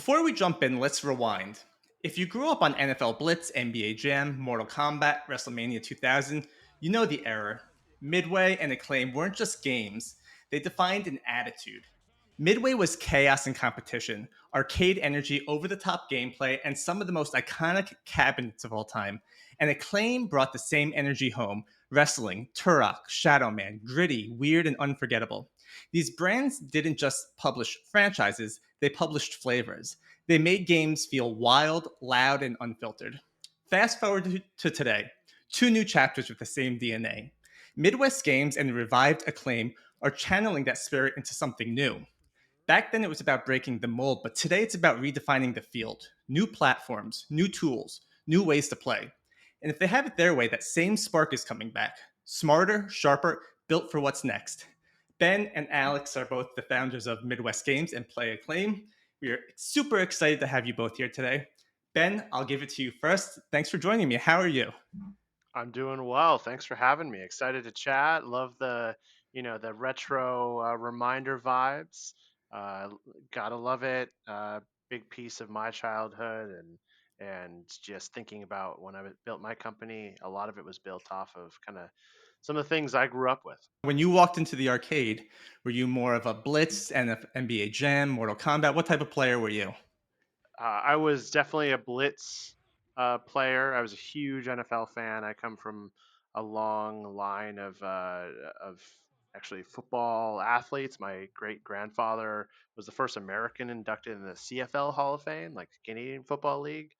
Before we jump in, let's rewind. If you grew up on NFL Blitz, NBA Jam, Mortal Kombat, WrestleMania 2000, you know the era. Midway and Acclaim weren't just games, they defined an attitude. Midway was chaos and competition, arcade energy, over the top gameplay, and some of the most iconic cabinets of all time. And Acclaim brought the same energy home wrestling, Turok, Shadow Man, gritty, weird, and unforgettable. These brands didn't just publish franchises, they published flavors. They made games feel wild, loud, and unfiltered. Fast forward to today, two new chapters with the same DNA. Midwest Games and the revived Acclaim are channeling that spirit into something new. Back then, it was about breaking the mold, but today it's about redefining the field. New platforms, new tools, new ways to play. And if they have it their way, that same spark is coming back. Smarter, sharper, built for what's next. Ben and Alex are both the founders of Midwest Games and Play Acclaim. We are super excited to have you both here today. Ben, I'll give it to you first. Thanks for joining me. How are you? I'm doing well. Thanks for having me. Excited to chat. Love the retro reminder vibes. Uh, Gotta love it. Big piece of my childhood and just thinking about when built my company. A lot of it was built off of kind of some of the things I grew up with. When you walked into the arcade, were you more of a Blitz and an NBA Jam, Mortal Kombat? What type of player were you? I was definitely a blitz player. I was a huge NFL fan. I come from a long line of actually football athletes. My great grandfather was the first American inducted in the CFL Hall of Fame, like Canadian Football League,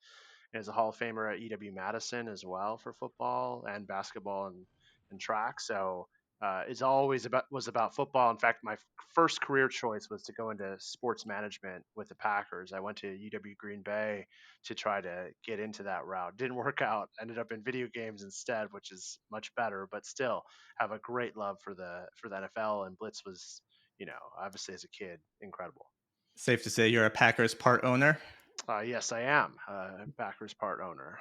and is a Hall of Famer at EW Madison as well for football and basketball and track. So it's always about football. In fact, my first career choice was to go into sports management with the Packers. I went to UW Green Bay to try to get into that route. Didn't work out. Ended up in video games instead, which is much better, but still have a great love for the NFL. And Blitz was, obviously as a kid, incredible. Safe to say you're a Packers part owner. Yes, I am a Packers part owner.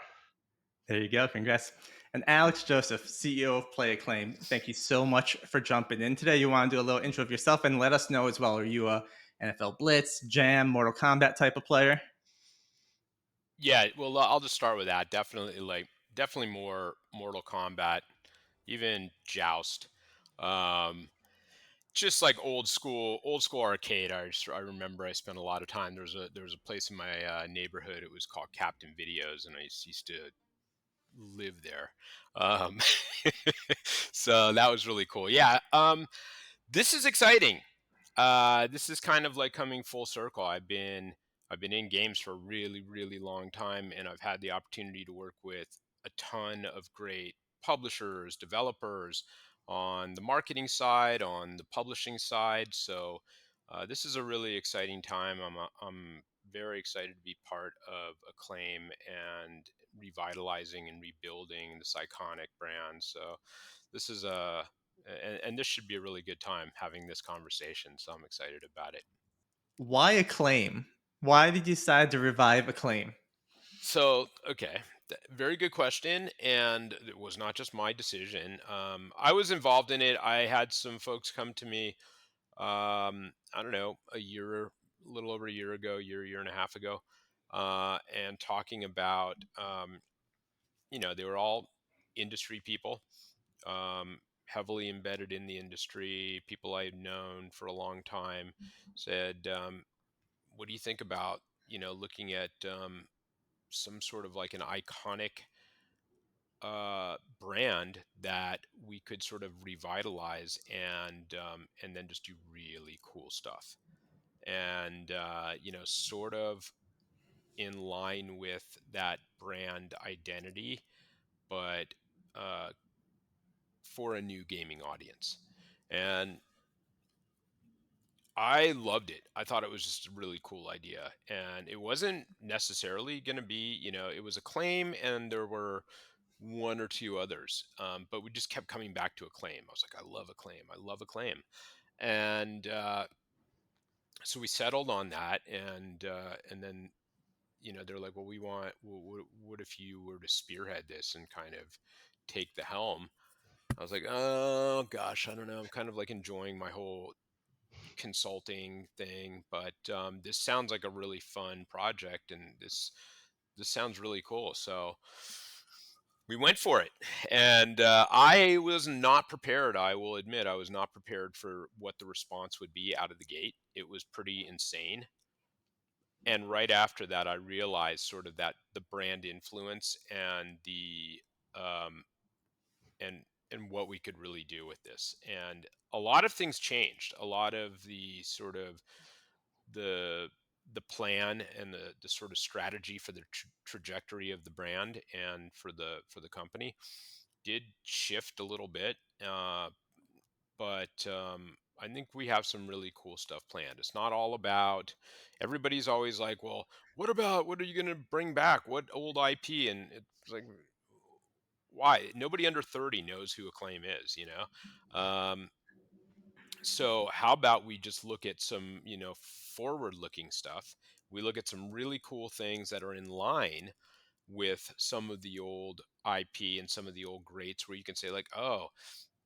There you go. Congrats. And Alex Joseph, CEO of Play Acclaim, thank you so much for jumping in today. You want to do a little intro of yourself and let us know as well. Are you a NFL Blitz, Jam, Mortal Kombat type of player? Yeah, well, I'll just start with that. Definitely more Mortal Kombat, even Joust. Um, just like old school arcade. I remember I spent a lot of time. There was a place in my neighborhood. It was called Captain Videos, and I used to live there. Um, so that was really cool. Yeah. This is exciting. This is kind of like coming full circle. I've been in games for a really, really long time, and I've had the opportunity to work with a ton of great publishers, developers on the marketing side, on the publishing side. So this is a really exciting time. I'm very excited to be part of Acclaim and revitalizing and rebuilding this iconic brand. So this is a and this should be a really good time having this conversation. So I'm excited about it. Why Acclaim? Why did you decide to revive Acclaim? So, okay, very good question. And it was not just my decision. I was involved in it. I had some folks come to me, I don't know, a little over a year ago, year and a half ago, and talking about, they were all industry people, heavily embedded in the industry, people I had known for a long time, said, what do you think about, looking at some sort of like an iconic brand that we could sort of revitalize and then just do really cool stuff and sort of in line with that brand identity, but uh, for a new gaming audience. And I loved it. I thought it was just a really cool idea. And it wasn't necessarily going to be, it was Acclaim and there were one or two others. But we just kept coming back to Acclaim. I was like, I love Acclaim. I love Acclaim. And so we settled on that. And then, they're like, well, what if you were to spearhead this and kind of take the helm? I was like, oh gosh, I don't know. I'm kind of like enjoying my whole consulting thing, but this sounds like a really fun project, and this sounds really cool. So we went for it, and I was not prepared. I will admit, I was not prepared for what the response would be out of the gate. It was pretty insane. And right after that, I realized sort of that the brand influence and the um, and what we could really do with this. And a lot of things changed. A lot of the sort of the plan and the sort of strategy for the trajectory of the brand and for the company did shift a little bit. But I think we have some really cool stuff planned. It's not all about, everybody's always like, well, what are you going to bring back? What old IP? And it's like, why? Nobody under 30 knows who Acclaim is, you know? So how about we just look at some, forward looking stuff? We look at some really cool things that are in line with some of the old IP and some of the old greats where you can say like, oh,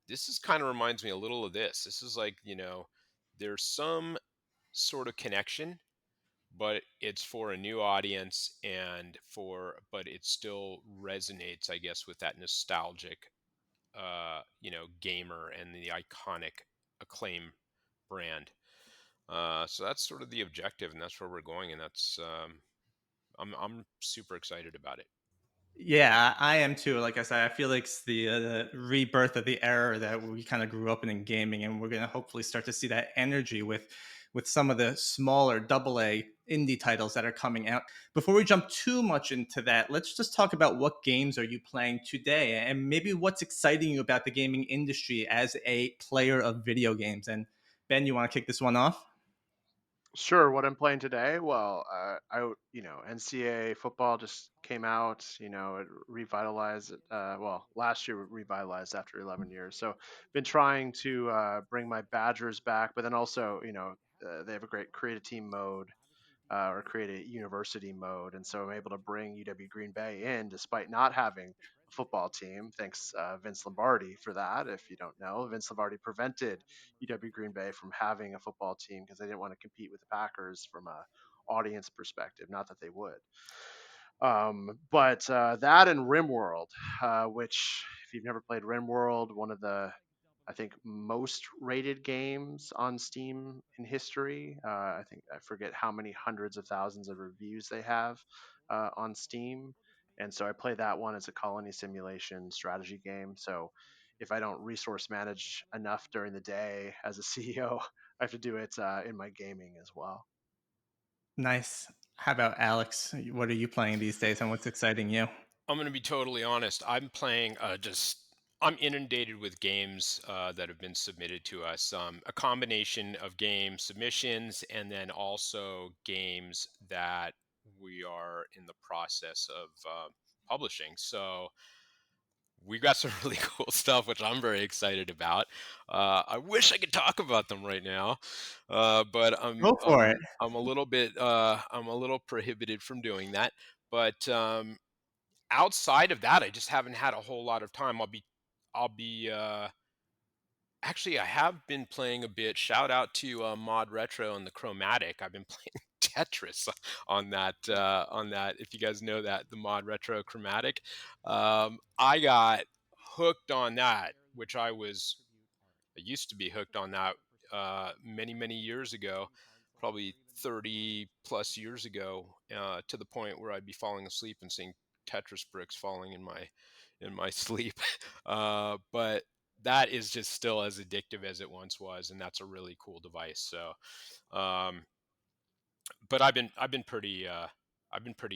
this is kind of reminds me a little of this. This is like, there's some sort of connection, but it's for a new audience but it still resonates, I guess, with that nostalgic, gamer and the iconic Acclaim brand. So that's sort of the objective, and that's where we're going, and that's I'm super excited about it. Yeah, I am too. Like I said, I feel like it's the rebirth of the era that we kind of grew up in gaming, and we're going to hopefully start to see that energy with some of the smaller double A indie titles that are coming out. Before we jump too much into that, let's just talk about what games are you playing today, and maybe what's exciting you about the gaming industry as a player of video games. And Ben, you want to kick this one off? Sure, what I'm playing today? Well, NCAA football just came out. It revitalized. Well, last year it revitalized after 11 years. So, been trying to bring my Badgers back, but then also, they have a great create a team mode or create a university mode. And so I'm able to bring UW Green Bay in despite not having a football team. Thanks, Vince Lombardi, for that. If you don't know, Vince Lombardi prevented UW Green Bay from having a football team because they didn't want to compete with the Packers from a audience perspective. Not that they would. But that and RimWorld, which if you've never played RimWorld, one of the I think most rated games on Steam in history. I think I forget how many hundreds of thousands of reviews they have on Steam, and so I play that one as a colony simulation strategy game. So if I don't resource manage enough during the day as a CEO, I have to do it in my gaming as well. Nice. How about Alex? What are you playing these days, and what's exciting you? I'm going to be totally honest. I'm playing I'm inundated with games that have been submitted to us. A combination of game submissions and then also games that we are in the process of publishing. So we got some really cool stuff, which I'm very excited about. I wish I could talk about them right now, but Go for it. I'm a little bit I'm a little prohibited from doing that. But outside of that, I just haven't had a whole lot of time. I'll be actually, I have been playing a bit. Shout out to Mod Retro and the Chromatic. I've been playing Tetris on that. If you guys know that, the Mod Retro Chromatic, I got hooked on that, which I used to be hooked on that many years ago, probably 30 plus years ago, to the point where I'd be falling asleep and seeing Tetris bricks falling in my sleep. But that is just still as addictive as it once was, and that's a really cool device. So, um, but I've been pretty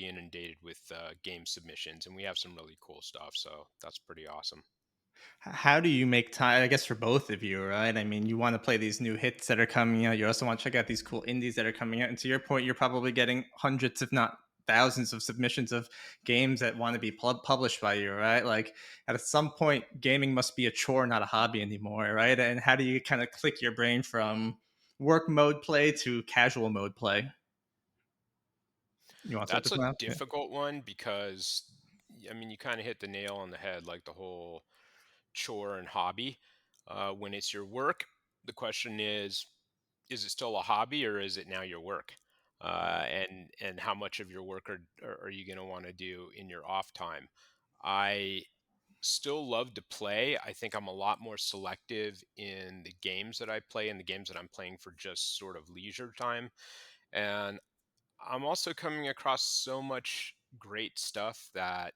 inundated with game submissions, and we have some really cool stuff. So that's pretty awesome. How do you make time? I guess for both of you, right? I mean, you want to play these new hits that are coming out. You also want to check out these cool indies that are coming out. And to your point, you're probably getting hundreds, if not thousands, of submissions of games that want to be published by you, right? Like at some point, gaming must be a chore, not a hobby anymore, right? And how do you kind of click your brain from work mode play to casual mode play? You want to start That's this a one out? Yeah. difficult one because, I mean, you kind of hit the nail on the head, like the whole chore and hobby. When it's your work, the question is, is it still a hobby or is it now your work? And how much of your work are you going to want to do in your off time? I still love to play. I think I'm a lot more selective in the games that I play and the games that I'm playing for just sort of leisure time. And I'm also coming across so much great stuff that,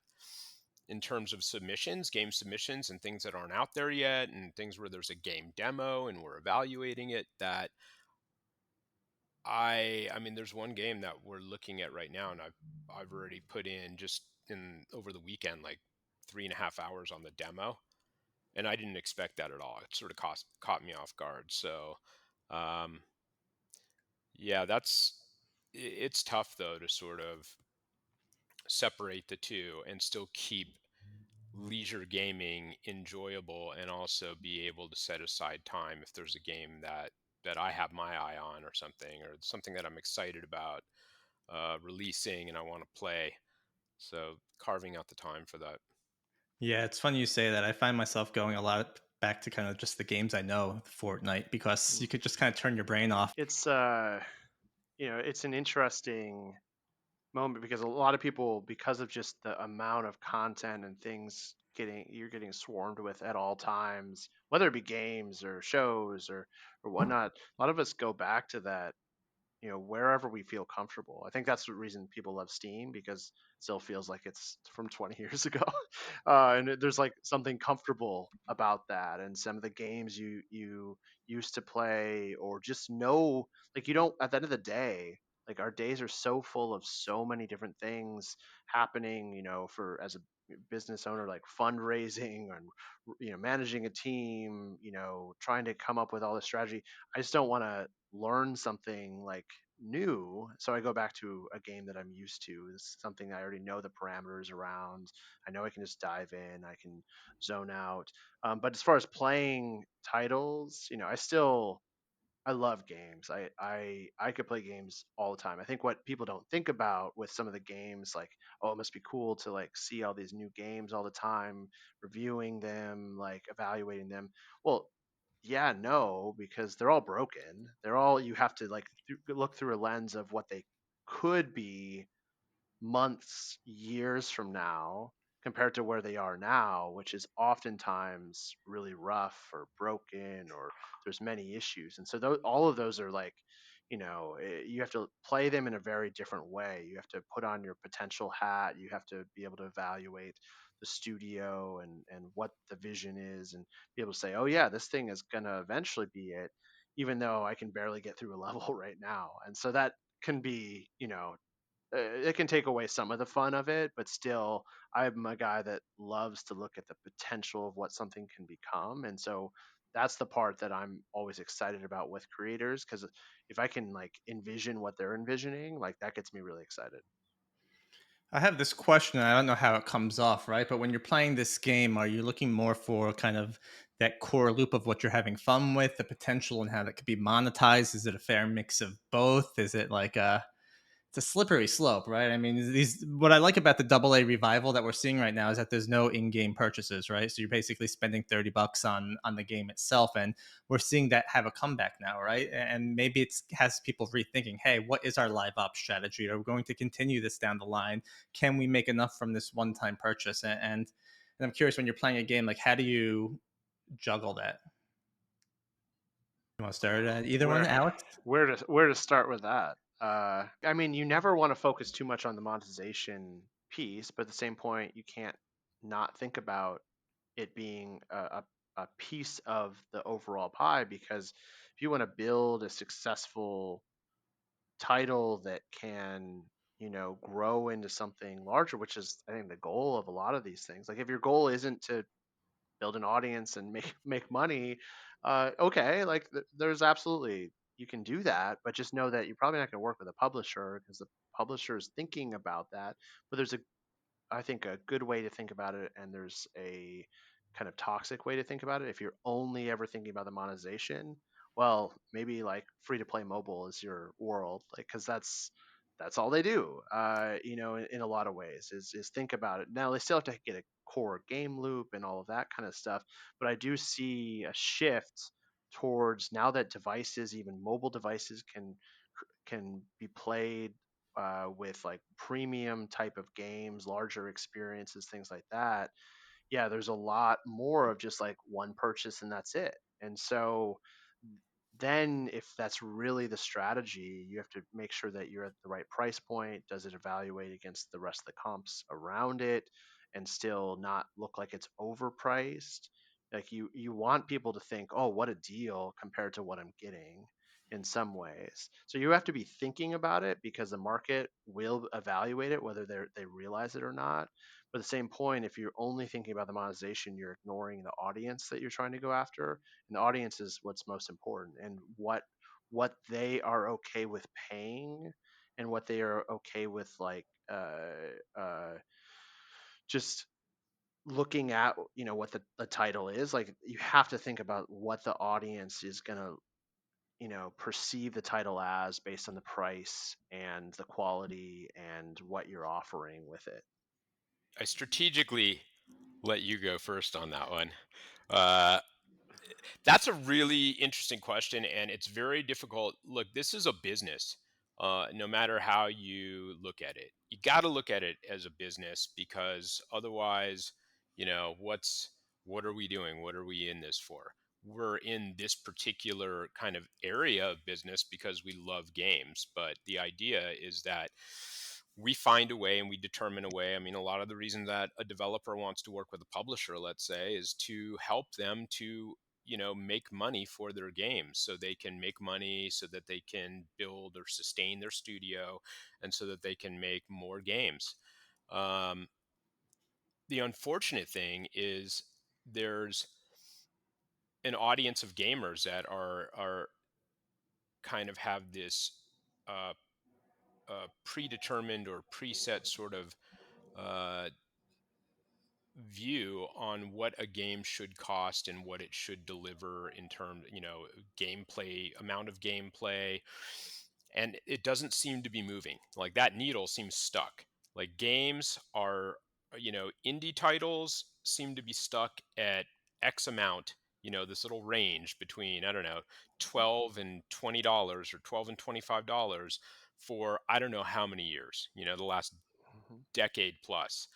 in terms of submissions, game submissions, and things that aren't out there yet, and things where there's a game demo and we're evaluating it, that I mean, there's one game that we're looking at right now, and I've already put in, just in over the weekend, like 3.5 hours on the demo, and I didn't expect that at all. It sort of caught me off guard. So, um, yeah, it's tough though to sort of separate the two and still keep leisure gaming enjoyable and also be able to set aside time if there's a game that I have my eye on, or something that I'm excited about releasing and I want to play. So carving out the time for that. Yeah, it's funny you say that. I find myself going a lot back to kind of just the games I know, Fortnite, because Mm. you could just kind of turn your brain off. It's it's an interesting moment because a lot of people, because of just the amount of content and things you're getting swarmed with at all times, whether it be games or shows or whatnot, a lot of us go back to that, wherever we feel comfortable. I think that's the reason people love Steam, because it still feels like it's from 20 years ago. There's like something comfortable about that. And some of the games you used to play, or just know, like, you don't, at the end of the day, like, our days are so full of so many different things happening, for, as a business owner, like fundraising and, managing a team, trying to come up with all the strategy. I just don't want to learn something like new, so I go back to a game that I'm used to. It's something I already know the parameters around. I know I can just dive in, I can zone out. But as far as playing titles, I love games. I could play games all the time. I think what people don't think about with some of the games, like, oh, it must be cool to like see all these new games all the time, reviewing them, like evaluating them. Well, yeah, no, because they're all broken. They're all, you have to like look through a lens of what they could be months, years from now, compared to where they are now, which is oftentimes really rough or broken, or there's many issues. And so all of those are like, you have to play them in a very different way. You have to put on your potential hat. You have to be able to evaluate the studio and what the vision is, and be able to say, oh yeah, this thing is going to eventually be it, even though I can barely get through a level right now. And so that can be, it can take away some of the fun of it, but still, I'm a guy that loves to look at the potential of what something can become. And so that's the part that I'm always excited about with creators, because if I can like envision what they're envisioning, like, that gets me really excited. I have this question. I don't know how it comes off, right? But when you're playing this game, are you looking more for kind of that core loop of what you're having fun with, the potential and how that could be monetized? Is it a fair mix of both? Is it like it's a slippery slope, right? I mean, these what I like about the AA revival that we're seeing right now is that there's no in-game purchases, right? So you're basically spending $30 on the game itself, and we're seeing that have a comeback now, right? And maybe it has people rethinking, hey, what is our live ops strategy? Are we going to continue this down the line? Can we make enough from this one-time purchase? And I'm curious, when you're playing a game, like, how do you juggle that? You want to start at either one, Where Alex? where to start with that? I mean, you never want to focus too much on the monetization piece, but at the same point, you can't not think about it being a piece of the overall pie, because if you want to build a successful title that can, grow into something larger, which is, I think, the goal of a lot of these things. Like, if your goal isn't to build an audience and make money, okay, like, there's absolutely, you can do that, but just know that you're probably not going to work with a publisher, because the publisher is thinking about that. But there's, I think, a good way to think about it, and there's a kind of toxic way to think about it. If you're only ever thinking about the monetization, well, maybe like free to play mobile is your world, like, because that's all they do. In a lot of ways, is think about it. Now they still have to get a core game loop and all of that kind of stuff, but I do see a shift towards now that devices, even mobile devices, can be played with like premium type of games, larger experiences, things like that. Yeah, there's a lot more of just like one purchase and that's it. And so then if that's really the strategy, you have to make sure that you're at the right price point. Does it evaluate against the rest of the comps around it and still not look like it's overpriced? Like you want people to think, "Oh, what a deal compared to what I'm getting." In some ways. So you have to be thinking about it because the market will evaluate it whether they realize it or not. But at the same point, if you're only thinking about the monetization, you're ignoring the audience that you're trying to go after, and the audience is what's most important, and what they are okay with paying, and what they are okay with like just looking at what the title is. Like you have to think about what the audience is going to perceive the title as based on the price and the quality and what you're offering with it. I strategically let you go first on that one. Uh, That's a really interesting question, and it's very difficult. Look, this is a business. No matter how you look at it, you got to look at it as a business because otherwise, what are we doing? What are we in this for? We're in this particular kind of area of business because we love games, but the idea is that we find a way and we determine a way. I mean, a lot of the reason that a developer wants to work with a publisher, let's say, is to help them to make money for their games, so they can make money, so that they can build or sustain their studio, and so that they can make more games. um, the unfortunate thing is there's an audience of gamers that are kind of have this uh, predetermined or preset sort of uh, view on what a game should cost and what it should deliver in terms, gameplay, amount of gameplay. And it doesn't seem to be moving. Like that needle seems stuck. Like games are, indie titles seem to be stuck at X amount, this little range between, I don't know, $12 and $20 or $12 and $25 for I don't know how many years, the last Mhm. decade plus.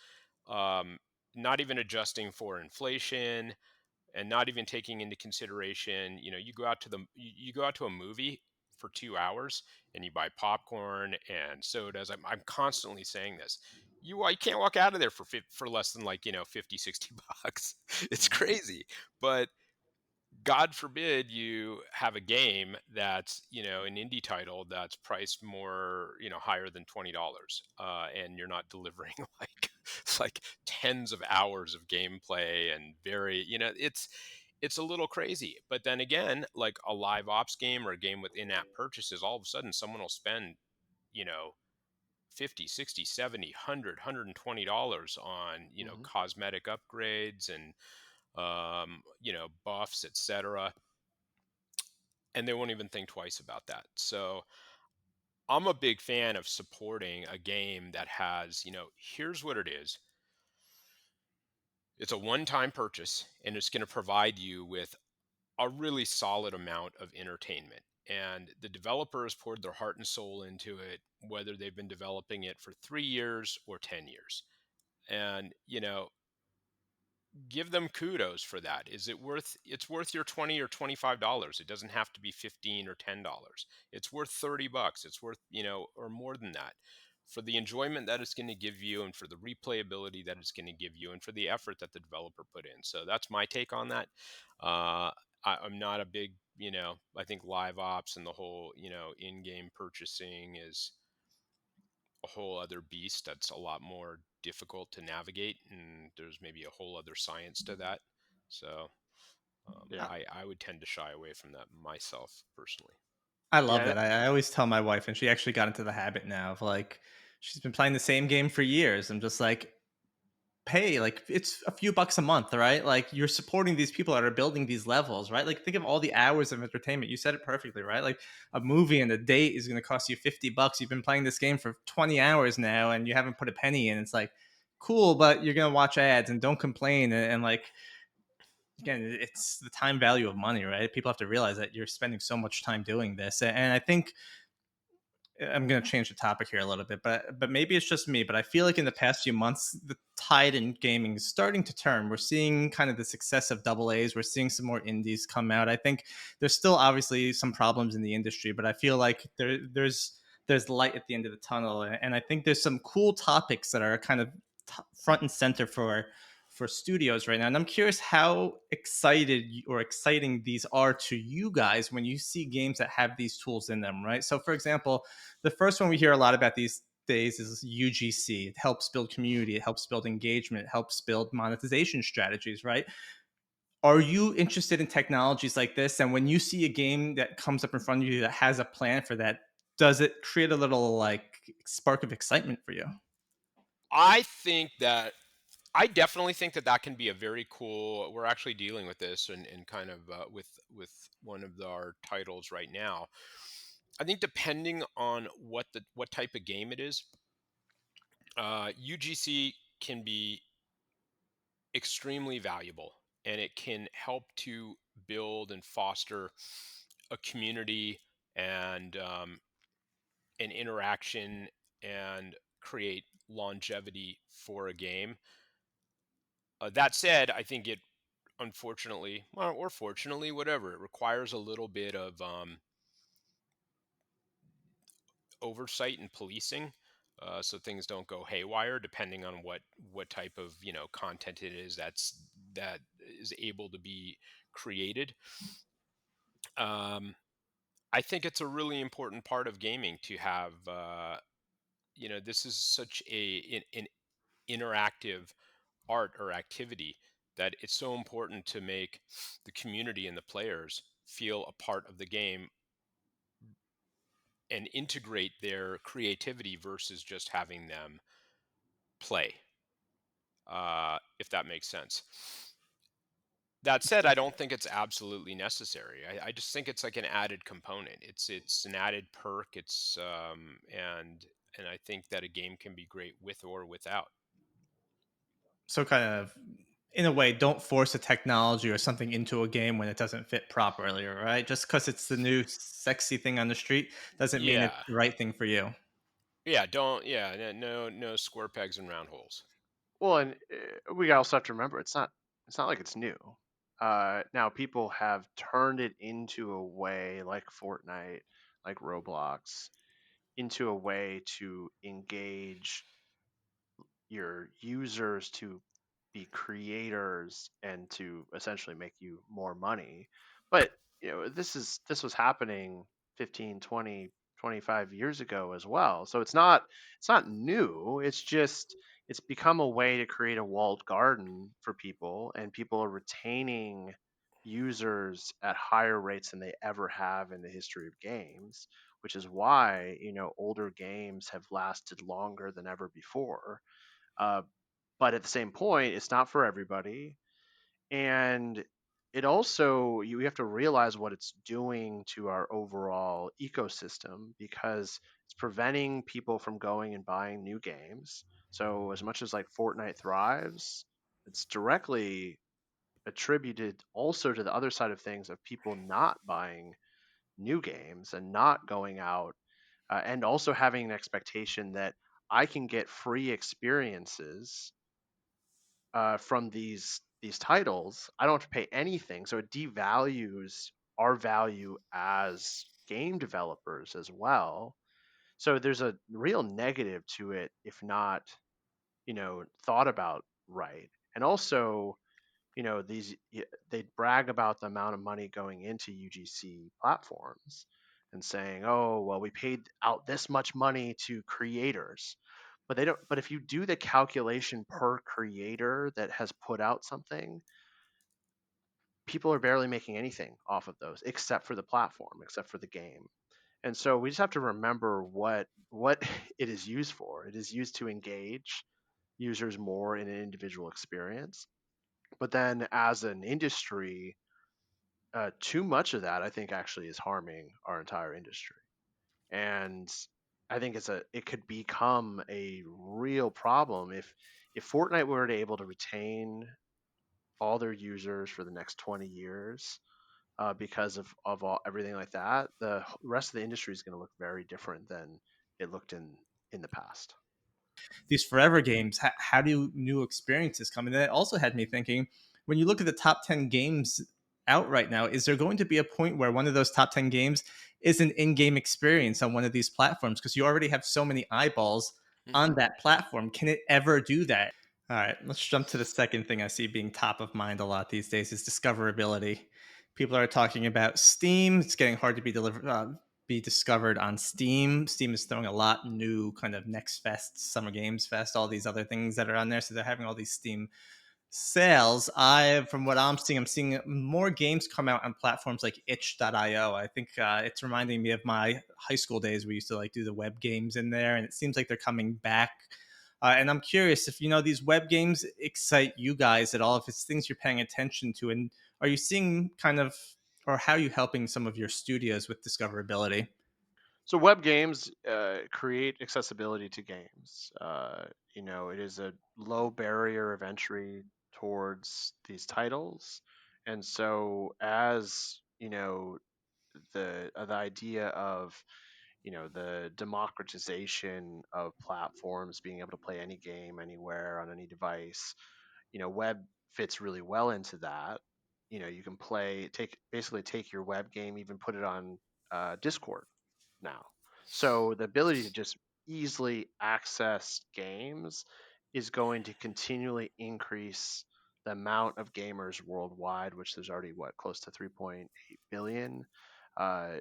um, Not even adjusting for inflation and not even taking into consideration, you go out to you go out to a movie for 2 hours and you buy popcorn and sodas. I'm constantly saying this. You can't walk out of there for less than like 50, $60. It's Mhm. crazy. But God forbid you have a game that's, an indie title that's priced more, higher than $20, and you're not delivering like it's like tens of hours of gameplay and very, it's a little crazy. But then again, like a live ops game or a game with in-app purchases, all of a sudden someone will spend, you know, 50, 60, 70, 100, $120 on, Mhm. cosmetic upgrades and buffs, etc., and they won't even think twice about that. So I'm a big fan of supporting a game that has, here's what it is. It's a one-time purchase and it's going to provide you with a really solid amount of entertainment. And the developers poured their heart and soul into it, whether they've been developing it for 3 years or 10 years. And, give them kudos for that. It's worth your 20 or $25. It doesn't have to be 15 or $10. It's worth $30. It's worth, or more than that, for the enjoyment that it's going to give you and for the replayability that it's going to give you and for the effort that the developer put in. So that's my take on that. I'm not a big, I think live ops and the whole, in-game purchasing is a whole other beast that's a lot more difficult to navigate, and there's maybe a whole other science to that. So Yeah. I would tend to shy away from that myself personally. I love Yeah. that. I always tell my wife, and she actually got into the habit now of like, she's been playing the same game for years. I'm just like, pay, like, it's a few bucks a month, right? Like, you're supporting these people that are building these levels, right? Like, think of all the hours of entertainment. You said it perfectly, right? Like, a movie and a date is going to cost you $50. You've been playing this game for 20 hours now and you haven't put a penny in. It's like, cool, but you're going to watch ads and don't complain. And like, again, it's the time value of money, right? People have to realize that you're spending so much time doing this, and I think I'm going to change the topic here a little bit, but maybe it's just me. But I feel like in the past few months, the tide in gaming is starting to turn. We're seeing kind of the success of double A's. We're seeing some more indies come out. I think there's still obviously some problems in the industry, but I feel like there's light at the end of the tunnel, and I think there's some cool topics that are kind of front and center for studios right now. And I'm curious how excited or exciting these are to you guys when you see games that have these tools in them, right? So, for example, the first one we hear a lot about these days is UGC. It helps build community, it helps build engagement, it helps build monetization strategies, right? Are you interested in technologies like this? And when you see a game that comes up in front of you that has a plan for that, does it create a little like spark of excitement for you? I think that I definitely think that that can be a very cool. We're actually dealing with this and kind of with one of our titles right now. I think depending on what type of game it is, UGC can be extremely valuable, and it can help to build and foster a community and an interaction and create longevity for a game. That said, I think it unfortunately, or fortunately, whatever, it requires a little bit of oversight and policing, so things don't go haywire. Depending on what type of content it is that is able to be created. Um, I think it's a really important part of gaming to have. This is such an interactive art or activity that it's so important to make the community and the players feel a part of the game and integrate their creativity versus just having them play, if that makes sense. That said, I don't think it's absolutely necessary. I just think it's like an added component. It's an added perk. And I think that a game can be great with or without. So kind of in a way, don't force a technology or something into a game when it doesn't fit properly, right? Just because it's the new sexy thing on the street doesn't mean it's Yeah, the right thing for you. yeah. Don't yeah. No square pegs and round holes. Well, and we also have to remember it's not like it's new. Now people have turned it into a way like Fortnite, like Roblox, into a way to engage your users, to be creators, and to essentially make you more money. But this was happening 15, 20, 25 years ago as well. So it's not new. It's just it's become a way to create a walled garden for people, and people are retaining users at higher rates than they ever have in the history of games, which is why older games have lasted longer than ever before. uh, but at the same point, it's not for everybody. And it also, you have to realize what it's doing to our overall ecosystem, because it's preventing people from going and buying new games. So, as much as like Fortnite thrives, it's directly attributed also to the other side of things, of people not buying new games and not going out, and also having an expectation that I can get free experiences from these titles. I don't have to pay anything, so it devalues our value as game developers as well. So there's a real negative to it if not, thought about right. And also, they brag about the amount of money going into UGC platforms and saying, "Oh, well, we paid out this much money to creators." But they don't but if you do the calculation per creator that has put out something, people are barely making anything off of those except for the platform, except for the game. And so we just have to remember what it is used for. It is used to engage users more in an individual experience. But then as an industry, too much of that, I think, actually is harming our entire industry. And I think it could become a real problem if Fortnite were to able to retain all their users for the next 20 years, because of all everything like that, the rest of the industry is going to look very different than it looked in the past. These forever games, how do new experiences come? And that also had me thinking, when you look at the top 10 games out right now, is there going to be a point where one of those top 10 games is an in-game experience on one of these platforms? Because you already have so many eyeballs Mhm. on that platform. Can it ever do that? All right, let's jump to the second thing I see being top of mind a lot these days is discoverability. People are talking about Steam. It's getting hard to be discovered on Steam. Steam is throwing a lot new kind of Next Fest, Summer Games Fest, all these other things that are on there. So they're having all these Steam sales. From what I'm seeing more games come out on platforms like itch.io. I think it's reminding me of my high school days. We used to like do the web games in there, and it seems like they're coming back. And I'm curious if these web games excite you guys at all, if it's things you're paying attention to, and are you seeing kind of, or how are you helping some of your studios with discoverability? So web games create accessibility to games. It is a low barrier of entry towards these titles, and so as the idea of the democratization of platforms, being able to play any game anywhere on any device, web fits really well into that. You can basically take your web game, even put it on Discord now. So the ability to just easily access games is going to continually increase the amount of gamers worldwide, which there's already close to 3.8 billion. Uh,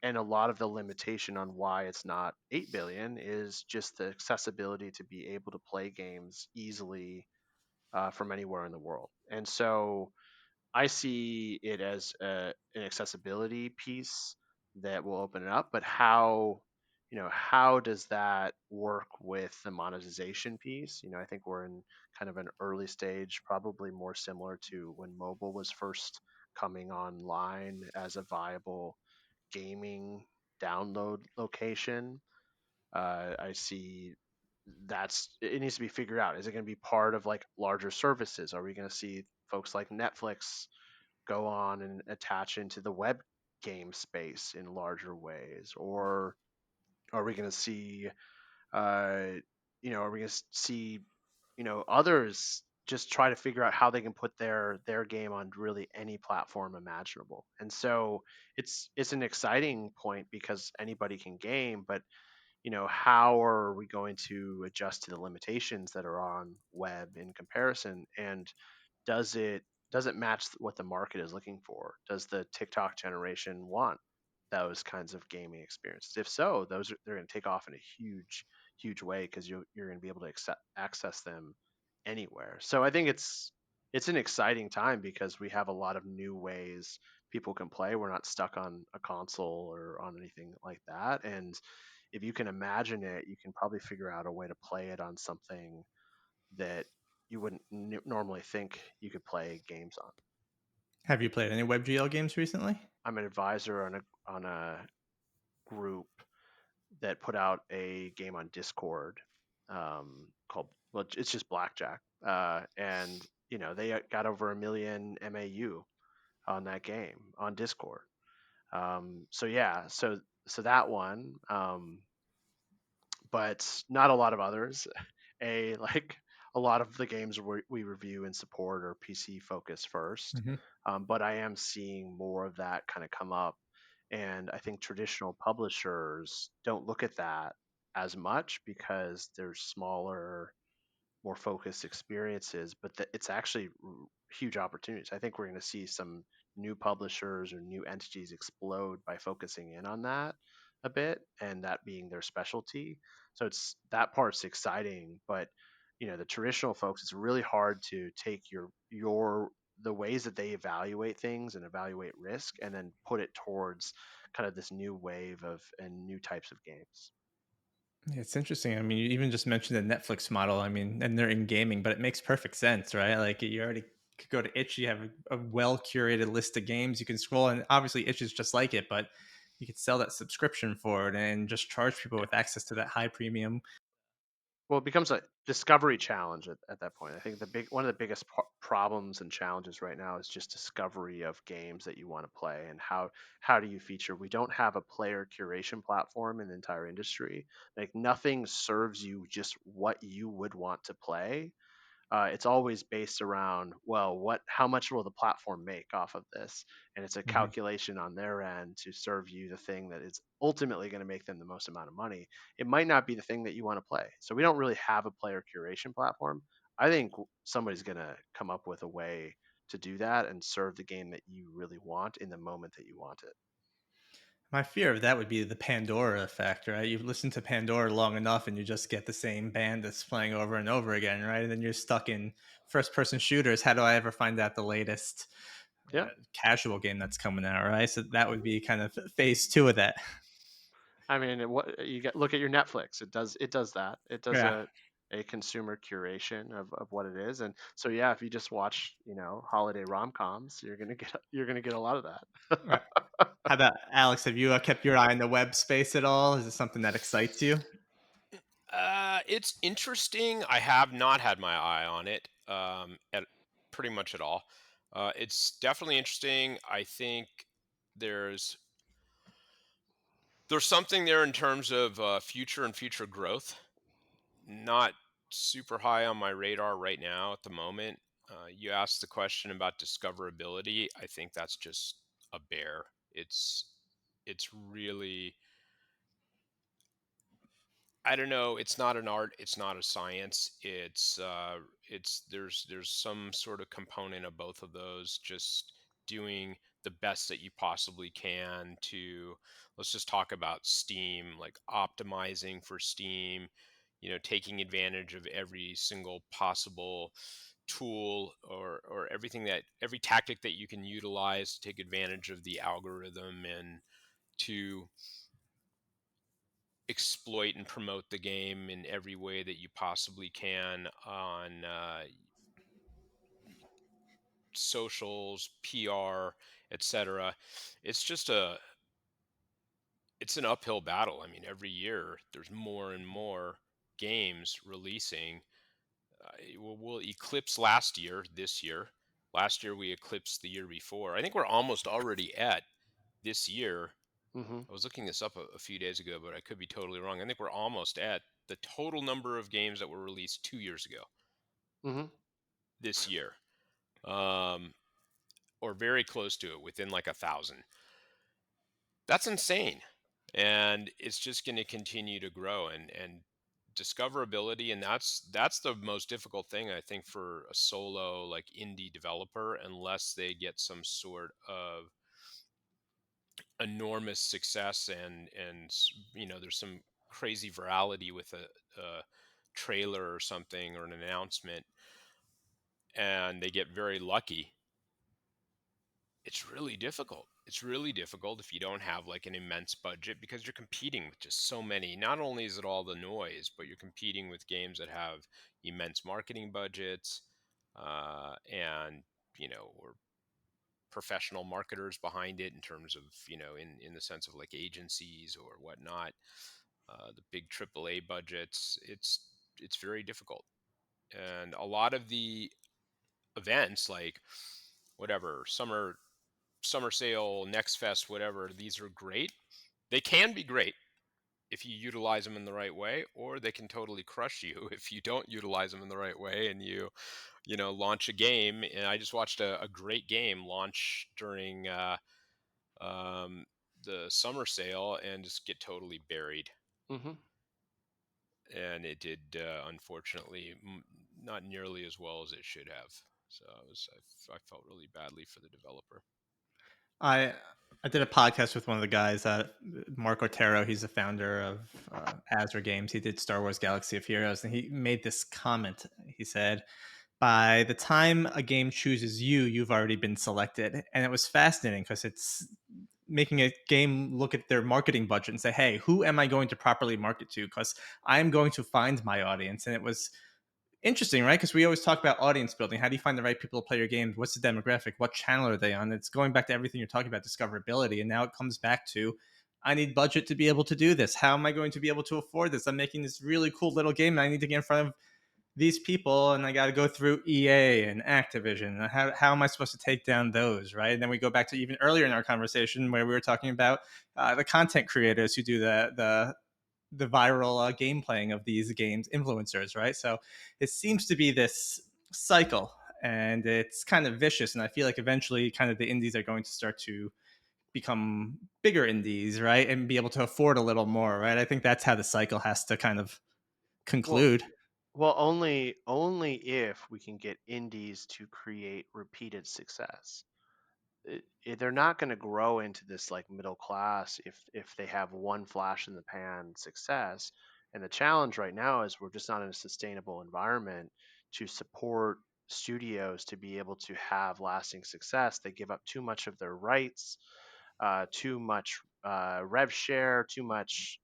and a lot of the limitation on why it's not 8 billion is just the accessibility to be able to play games easily from anywhere in the world. And so I see it as an accessibility piece that will open it up, but how does that work with the monetization piece? I think we're in kind of an early stage, probably more similar to when mobile was first coming online as a viable gaming download location. I see it needs to be figured out. Is it going to be part of like larger services? Are we going to see folks like Netflix go on and attach into the web game space in larger ways, or are we going to see uh, are we going to see others just try to figure out how they can put their game on really any platform imaginable? And so it's an exciting point because anybody can game, but how are we going to adjust to the limitations that are on web in comparison? And does it match what the market is looking for? Does the TikTok generation want those kinds of gaming experiences? If so, they're going to take off in a huge way because you're going to be able to access them anywhere. So I think it's an exciting time because we have a lot of new ways people can play. We're not stuck on a console or on anything like that. And if you can imagine it, you can probably figure out a way to play it on something that you wouldn't normally think you could play games on. Have you played any WebGL games recently? I'm an advisor on a group that put out a game on Discord, called, well, it's just blackjack, and they got over 1 million MAU on that game on Discord. So yeah, so that one, but not a lot of others. Like a lot of the games we review and support are PC focused first, Mm-hmm. but I am seeing more of that kind of come up, and I think traditional publishers don't look at that as much because they're smaller, more focused experiences, but it's actually huge opportunities. I think we're going to see some new publishers or new entities explode by focusing in on that a bit and that being their specialty. So it's that part's exciting, but the traditional folks, it's really hard to take your the ways that they evaluate things and evaluate risk and then put it towards kind of this new wave of and new types of games. Yeah, it's interesting. I mean, you even just mentioned the Netflix model. I mean, and they're in gaming, but it makes perfect sense, right? Like you already could go to Itch. You have a well curated list of games you can scroll, and obviously Itch is just like it, but you could sell that subscription for it and just charge people with access to that high premium Well, it becomes a discovery challenge at that point. I think one of the biggest problems and challenges right now is just discovery of games that you want to play, and how do you feature. We don't have a player curation platform in the entire industry. Like, nothing serves you just what you would want to play. It's always based around, well, how much will the platform make off of this? And it's a Mhm. calculation on their end to serve you the thing that is ultimately going to make them the most amount of money. It might not be the thing that you want to play. So we don't really have a player curation platform. I think somebody's going to come up with a way to do that and serve the game that you really want in the moment that you want it. My fear of that would be the Pandora effect, right? You listen to Pandora long enough and you just get the same band that's playing over and over again, right? And then you're stuck in first person shooters. How do I ever find out the latest Yeah. casual game that's coming out, right? So that would be kind of phase two of that. I mean, what you get, look at your Netflix. It does that. It does Yeah. a consumer curation of what it is. And so yeah, if you just watch, holiday rom-coms, you're gonna get a lot of Right. that. How about Alex? Have you kept your eye on the web space at all? Is it something that excites you? It's interesting. I have not had my eye on it at pretty much at all. It's definitely interesting. I think there's there's something there in terms of future and future growth. Not super high on my radar right now at the moment. You asked the question about discoverability. I think that's just a bear. It's really, I don't know. It's not an art. It's not a science. It's there's some sort of component of both of those. Just doing the best that you possibly can to, let's just talk about Steam, like optimizing for Steam. Taking advantage of every single possible tool, or every tactic that you can utilize to take advantage of the algorithm and to exploit and promote the game in every way that you possibly can on socials, PR, etc. It's just it's an uphill battle. I mean, every year there's more and more games releasing. We'll eclipse this year. Last year we eclipsed the year before. I think we're almost already at this year. Hmm. I was looking this up a few days ago, but I could be totally wrong. I think we're almost at the total number of games that were released 2 years ago Hmm. this year, um, or very close to it, within like 1,000. That's insane, and it's just going to continue to grow and discoverability, and that's the most difficult thing I think for a solo like indie developer, unless they get some sort of enormous success and there's some crazy virality with a trailer or something or an announcement, and they get very lucky. It's really difficult if you don't have like an immense budget, because you're competing with just so many. Not only is it all the noise, but you're competing with games that have immense marketing budgets, and or professional marketers behind it, in terms of in the sense of like agencies or whatnot, the big AAA budgets. It's very difficult, and a lot of the events, like whatever summer sale, Next Fest, whatever, these are great. They can be great if you utilize them in the right way, or they can totally crush you if you don't utilize them in the right way and you launch a game. And I just watched a great game launch during um, the summer sale and just get totally buried. Hmm. And it did, unfortunately, not nearly as well as it should have. So I felt really badly for the developer. I I did a podcast with one of the guys, Mark Otero. He's the founder of Azure Games. He did Star Wars Galaxy of Heroes, and he made this comment. He said, "By the time a game chooses you, you've already been selected," and it was fascinating because it's making a game look at their marketing budget and say, "Hey, who am I going to properly market to? Because I'm going to find my audience." And it was interesting, right? Because we always talk about audience building. How do you find the right people to play your game? What's the demographic? What channel are they on? It's going back to everything you're talking about, discoverability. And now it comes back to I need budget to be able to do this. How am I going to be able to afford this? I'm making this really cool little game and I need to get in front of these people and I got to go through EA and Activision. How am I supposed to take down those, right? And then we go back to even earlier in our conversation where we were talking about the content creators who do the viral game playing of these games, influencers, right? So it seems to be this cycle and it's kind of vicious. And I feel like eventually kind of the indies are going to start to become bigger indies, right? And be able to afford a little more, right? I think that's how the cycle has to kind of Well, conclude. only if we can get indies to create repeated success. They're not going to grow into this like middle class if they have one flash in the pan success. And the challenge right now is we're just not in a sustainable environment to support studios to be able to have lasting success. They give up too much of their rights, too much rev share, too much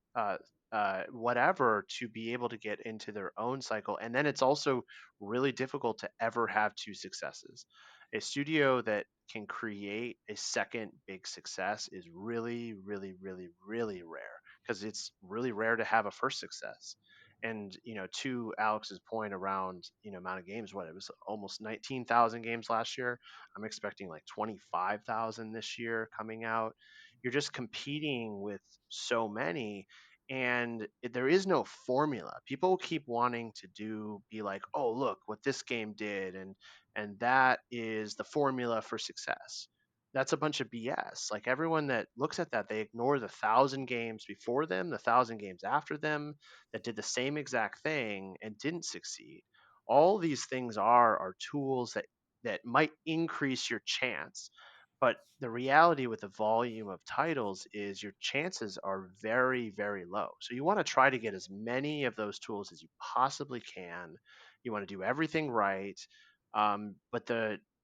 whatever to be able to get into their own cycle. And then it's also really difficult to ever have two successes. A studio that can create a second big success is really, really, really, really rare because it's really rare to have a first success. And to Alex's point around amount of games, what it was almost 19,000 games last year. I'm expecting like 25,000 this year coming out. You're just competing with so many, and there is no formula. People keep wanting to be like, oh, look what this game did, and that is the formula for success. That's a bunch of BS. Like everyone that looks at that, they ignore the 1,000 games before them, the 1,000 games after them that did the same exact thing and didn't succeed. All these things are tools that might increase your chance, but the reality with the volume of titles is your chances are very, very low. So you want to try to get as many of those tools as you possibly can. You want to do everything right, but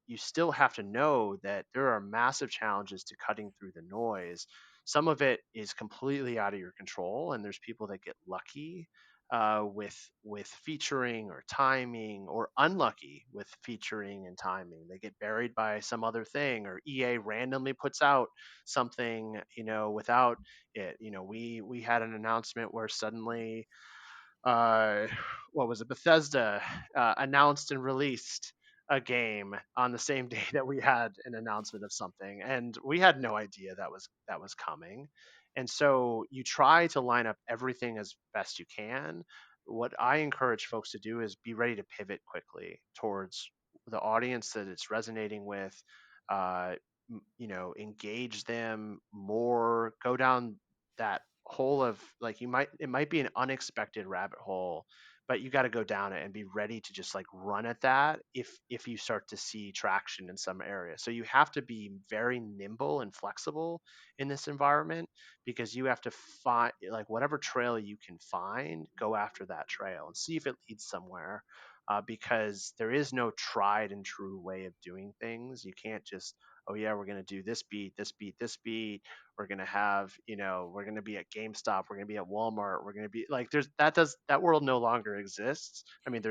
you still have to know that there are massive challenges to cutting through the noise. Some of it is completely out of your control, and there's people that get lucky with featuring or timing, or unlucky with featuring and timing. They get buried by some other thing, or EA randomly puts out something, without it. We had an announcement where suddenly, uh, what was it? Bethesda announced and released a game on the same day that we had an announcement of something, and we had no idea that was coming. And so you try to line up everything as best you can. What I encourage folks to do is be ready to pivot quickly towards the audience that it's resonating with. Uh, engage them more. Go down that hole of, like, it might be an unexpected rabbit hole, but you got to go down it and be ready to just like run at that if you start to see traction in some area. So you have to be very nimble and flexible in this environment, because you have to find, like, whatever trail you can find, go after that trail and see if it leads somewhere. Because there is no tried and true way of doing things. You can't just, oh yeah, we're going to do this beat, this beat, this beat. We're going to have, we're going to be at GameStop, we're going to be at Walmart, we're going to be like, that world no longer exists. I mean,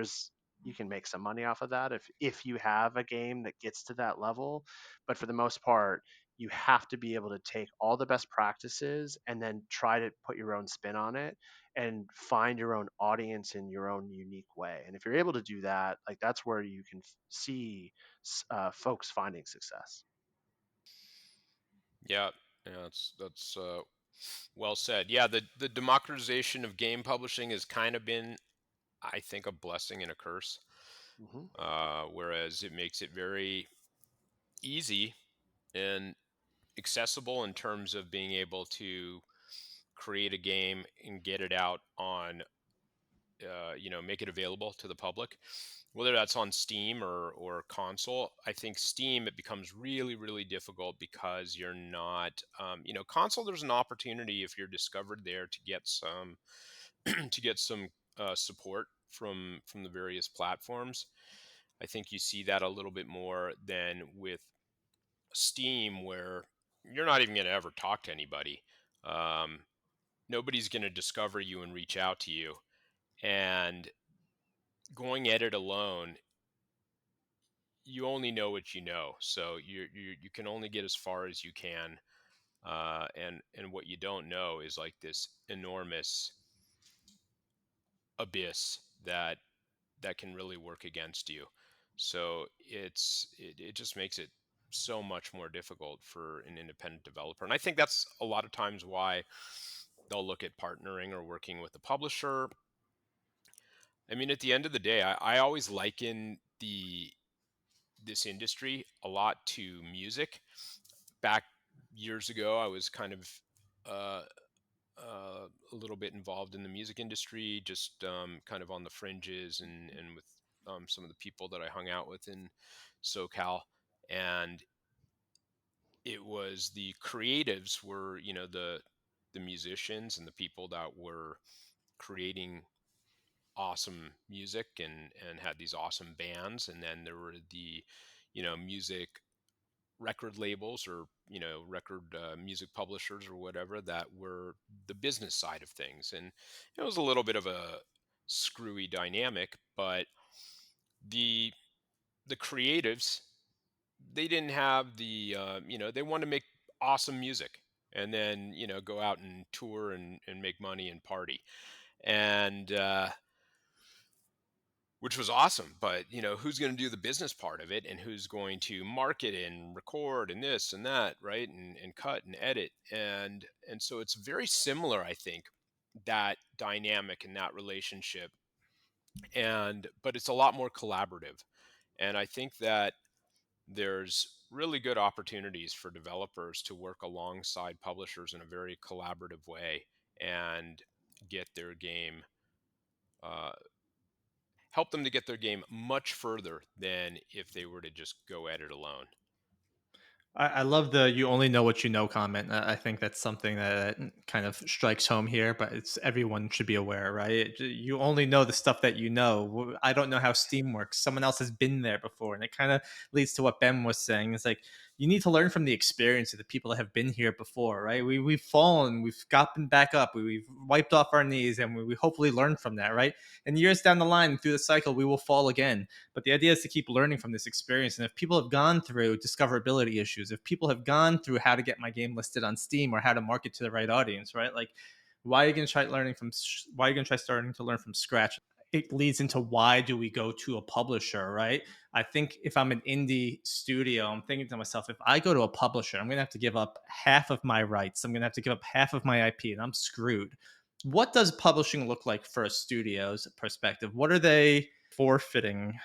you can make some money off of that if you have a game that gets to that level, but for the most part, you have to be able to take all the best practices and then try to put your own spin on it and find your own audience in your own unique way. And if you're able to do that, like, that's where you can see folks finding success. Yeah, yeah, that's well said. Yeah, the democratization of game publishing has kind of been, I think, a blessing and a curse. Hmm. Whereas it makes it very easy and accessible in terms of being able to create a game and get it out on, make it available to the public, whether that's on Steam or console. I think Steam, it becomes really, really difficult because you're not, console. There's an opportunity if you're discovered there to get some to get some support from the various platforms. I think you see that a little bit more than with Steam, where you're not even going to ever talk to anybody. Um, Nobody's going to discover you and reach out to you. And going at it alone, you only know what you know. So you can only get as far as you can. And what you don't know is like this enormous abyss that can really work against you. So it just makes it so much more difficult for an independent developer. And I think that's a lot of times why they'll look at partnering or working with a publisher. I mean, at the end of the day, I always liken this industry a lot to music. Back years ago, I was kind of uh, a little bit involved in the music industry, just kind of on the fringes and with some of the people that I hung out with in SoCal. And it was the creatives were, the musicians and the people that were creating awesome music and had these awesome bands. And then there were the, music record labels or record music publishers or whatever that were the business side of things. And it was a little bit of a screwy dynamic, but the the creatives, they didn't have the they want to make awesome music and then go out and tour and make money and party. And which was awesome. But who's going to do the business part of it, and who's going to market and record and this and that, right? And cut and edit, and so it's very similar, I think, that dynamic and that relationship. And but it's a lot more collaborative, and I think that there's really good opportunities for developers to work alongside publishers in a very collaborative way and get their game uh, help them to get their game much further than if they were to just go at it alone. I love the "you only know what you know" comment. I think that's something that kind of strikes home here, but it's everyone should be aware, right? You only know the stuff that you know. I don't know how Steam works. Someone else has been there before, and it kind of leads to what Ben was saying. It's like you need to learn from the experience of the people that have been here before, right? We've fallen, we've gotten back up, we've wiped off our knees, and we hopefully learn from that, right? And years down the line, through the cycle, we will fall again, but the idea is to keep learning from this experience. And if people have gone through discoverability issues, if people have gone through how to get my game listed on Steam or how to market to the right audience, right? Like, why are you going to try learning from? Why are you going to try starting to learn from scratch? It leads into why do we go to a publisher, right? I think if I'm an indie studio, I'm thinking to myself, if I go to a publisher, I'm going to have to give up half of my rights. I'm going to have to give up half of my IP, and I'm screwed. What does publishing look like for a studio's perspective? What are they forfeiting?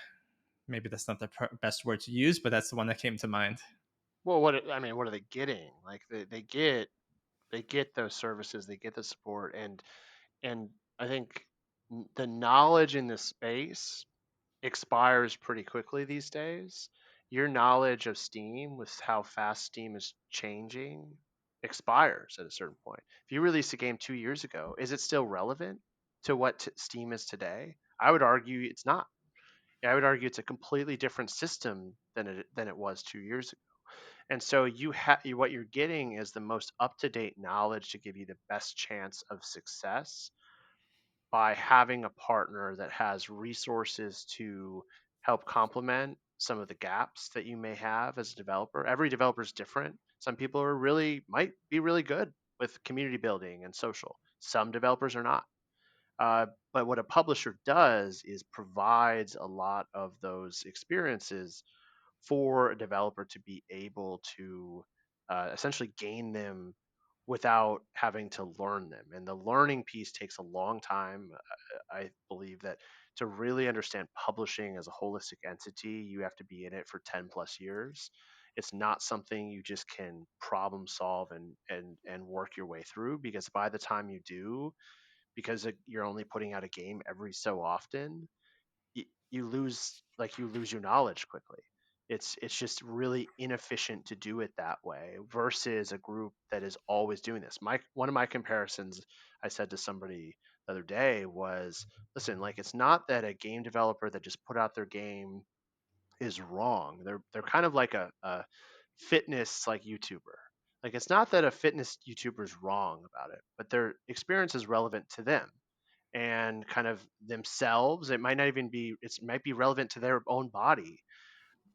Maybe that's not the best word to use, but that's the one that came to mind. Well, I mean, what are they getting? Like they get those services, they get the support, and I think the knowledge in this space expires pretty quickly these days. Your knowledge of Steam, with how fast Steam is changing, expires at a certain point. If you released a game 2 years ago, is it still relevant to what Steam is today? I would argue it's not. I would argue it's a completely different system than it was 2 years ago. And so what you're getting is the most up to date knowledge to give you the best chance of success by having a partner that has resources to help complement some of the gaps that you may have as a developer. Every developer is different. Some people might be really good with community building and social. Some developers are not. But what a publisher does is provides a lot of those experiences for a developer to be able to essentially gain them without having to learn them. And the learning piece takes a long time. I believe that to really understand publishing as a holistic entity, you have to be in it for 10 plus years. It's not something you just can problem solve and work your way through, because by the time you do, because you're only putting out a game every so often, you lose your knowledge quickly. It's just really inefficient to do it that way versus a group that is always doing this. My One of my comparisons I said to somebody the other day was, listen, like, it's not that a game developer that just put out their game is wrong. They're kind of like a fitness like YouTuber. Like, it's not that a fitness YouTuber is wrong about it, but their experience is relevant to them and kind of themselves. It might not even be, it might be relevant to their own body,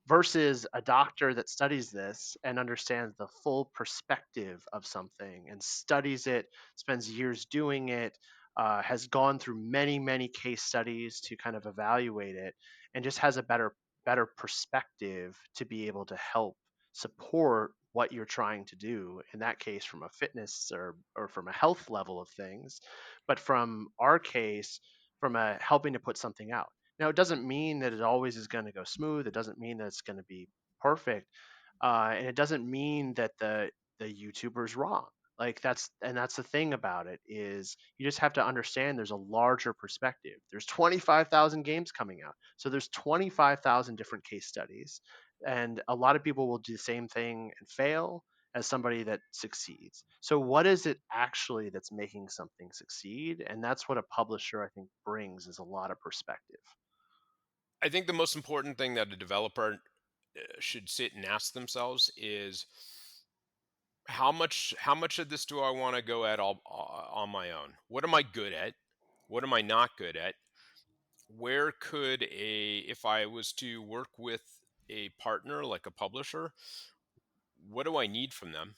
versus a doctor that studies this and understands the full perspective of something and studies it, spends years doing it, has gone through many, many case studies to kind of evaluate it, and just has a better perspective to be able to help support what you're trying to do, in that case from a fitness or from a health level of things, but from our case, from a helping to put something out. Now, it doesn't mean that it always is going to go smooth. It doesn't mean that it's going to be perfect, and it doesn't mean that the YouTuber's wrong. Like that's the thing about it, is you just have to understand there's a larger perspective. There's 25,000 games coming out, so there's 25,000 different case studies, and a lot of people will do the same thing and fail as somebody that succeeds. So what is it actually that's making something succeed? And that's what a publisher, I think, brings, is a lot of perspective. I think the most important thing that a developer should sit and ask themselves is how much of this do I want to go at all on my own? What am I good at? What am I not good at? Where could a if I was to work with a partner like a publisher, what do I need from them?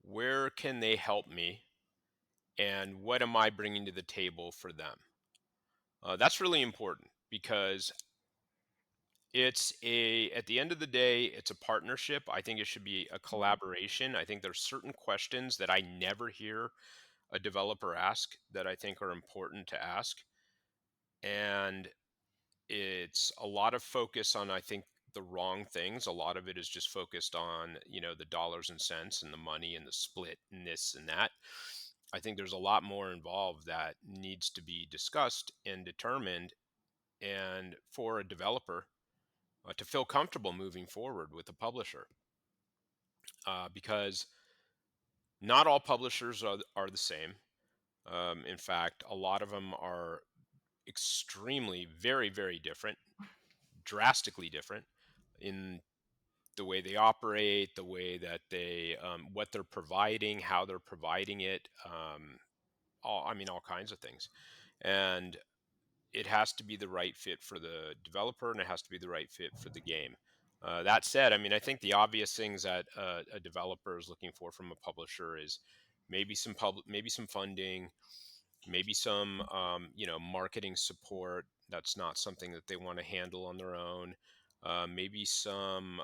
Where can they help me? And what am I bringing to the table for them? That's really important because at the end of the day, it's a partnership. I think it should be a collaboration. I think there's certain questions that I never hear a developer ask that I think are important to ask. And it's a lot of focus on, I think, the wrong things. A lot of it is just focused on, the dollars and cents and the money and the split and this and that. I think there's a lot more involved that needs to be discussed and determined. And for a developer to feel comfortable moving forward with a publisher, because not all publishers are the same. In fact, a lot of them are extremely, very, very different, drastically different in the way they operate, the way that what they're providing, how they're providing it, all kinds of things. And it has to be the right fit for the developer, and it has to be the right fit for the game. That said, I think the obvious things that a developer is looking for from a publisher is maybe some funding, maybe some marketing support. That's not something that they want to handle on their own. Maybe some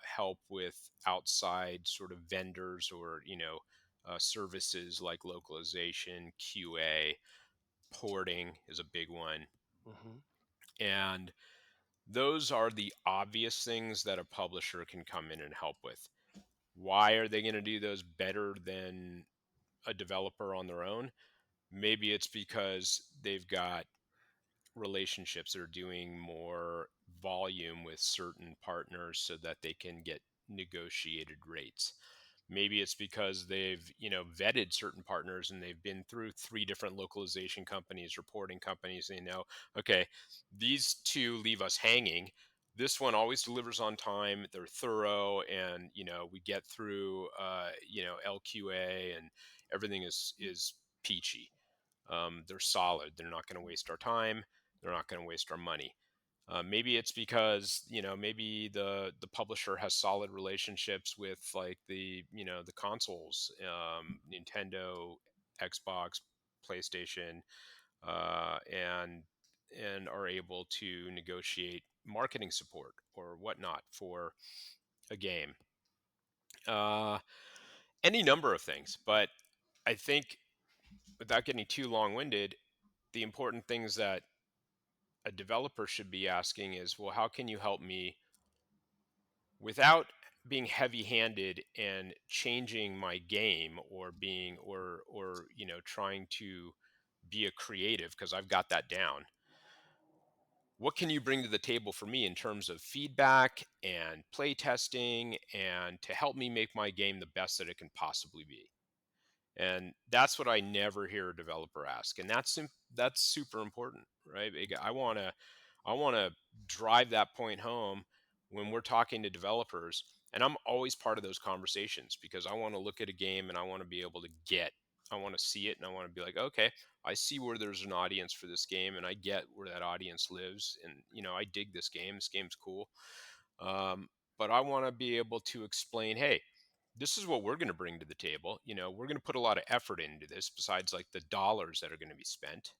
help with outside sort of vendors or services like localization, QA, porting is a big one. Hmm. And those are the obvious things that a publisher can come in and help with. Why are they going to do those better than a developer on their own? Maybe it's because they've got relationships that are doing more volume with certain partners so that they can get negotiated rates. Maybe it's because they've vetted certain partners and they've been through three different localization companies, reporting companies. They know, okay, these two leave us hanging. This one always delivers on time. They're thorough, and we get through LQA, and everything is peachy. They're solid. They're not going to waste our time. They're not going to waste our money. Maybe it's because maybe the publisher has solid relationships with like the consoles, Nintendo, Xbox, PlayStation, and are able to negotiate marketing support or whatnot for a game. Uh, any number of things, but I think without getting too long-winded, the important things that a developer should be asking is, well, how can you help me without being heavy-handed and changing my game or being or trying to be a creative, because I've got that down. What can you bring to the table for me in terms of feedback and play testing and to help me make my game the best that it can possibly be? And that's what I never hear a developer ask, and that's super important, right? I want to drive that point home when we're talking to developers, and I'm always part of those conversations because I want to look at a game and I want to be able to I want to see it, and I want to be like, okay, I see where there's an audience for this game, and I get where that audience lives, and I dig this game. This game's cool. But I want to be able to explain, hey, this is what we're going to bring to the table. We're going to put a lot of effort into this besides like the dollars that are going to be spent.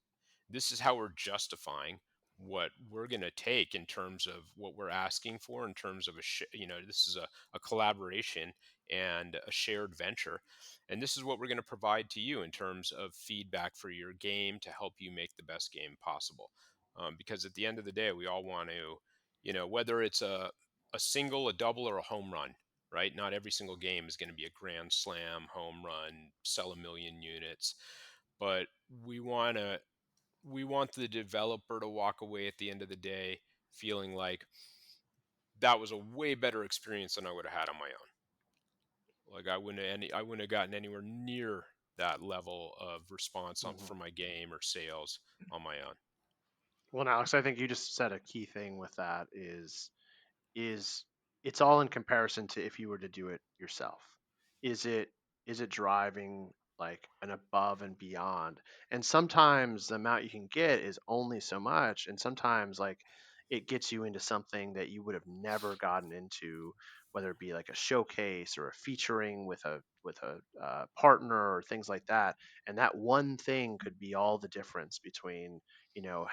This is how we're justifying what we're going to take in terms of what we're asking for in terms of this is a collaboration and a shared venture, and this is what we're going to provide to you in terms of feedback for your game to help you make the best game possible. Because at the end of the day, we all want to, whether it's a single, a double, or a home run, right? Not every single game is going to be a grand slam, home run, sell a million units, but we want the developer to walk away at the end of the day feeling like that was a way better experience than I would have had on my own. Like I wouldn't have gotten anywhere near that level of response Mhm. for my game or sales on my own. Well, Alex, I think you just said a key thing with that is it's all in comparison to if you were to do it yourself. Is it is it driving like an above and beyond? And sometimes the amount you can get is only so much, and sometimes like it gets you into something that you would have never gotten into, whether it be like a showcase or a featuring with a partner or things like that. And that one thing could be all the difference between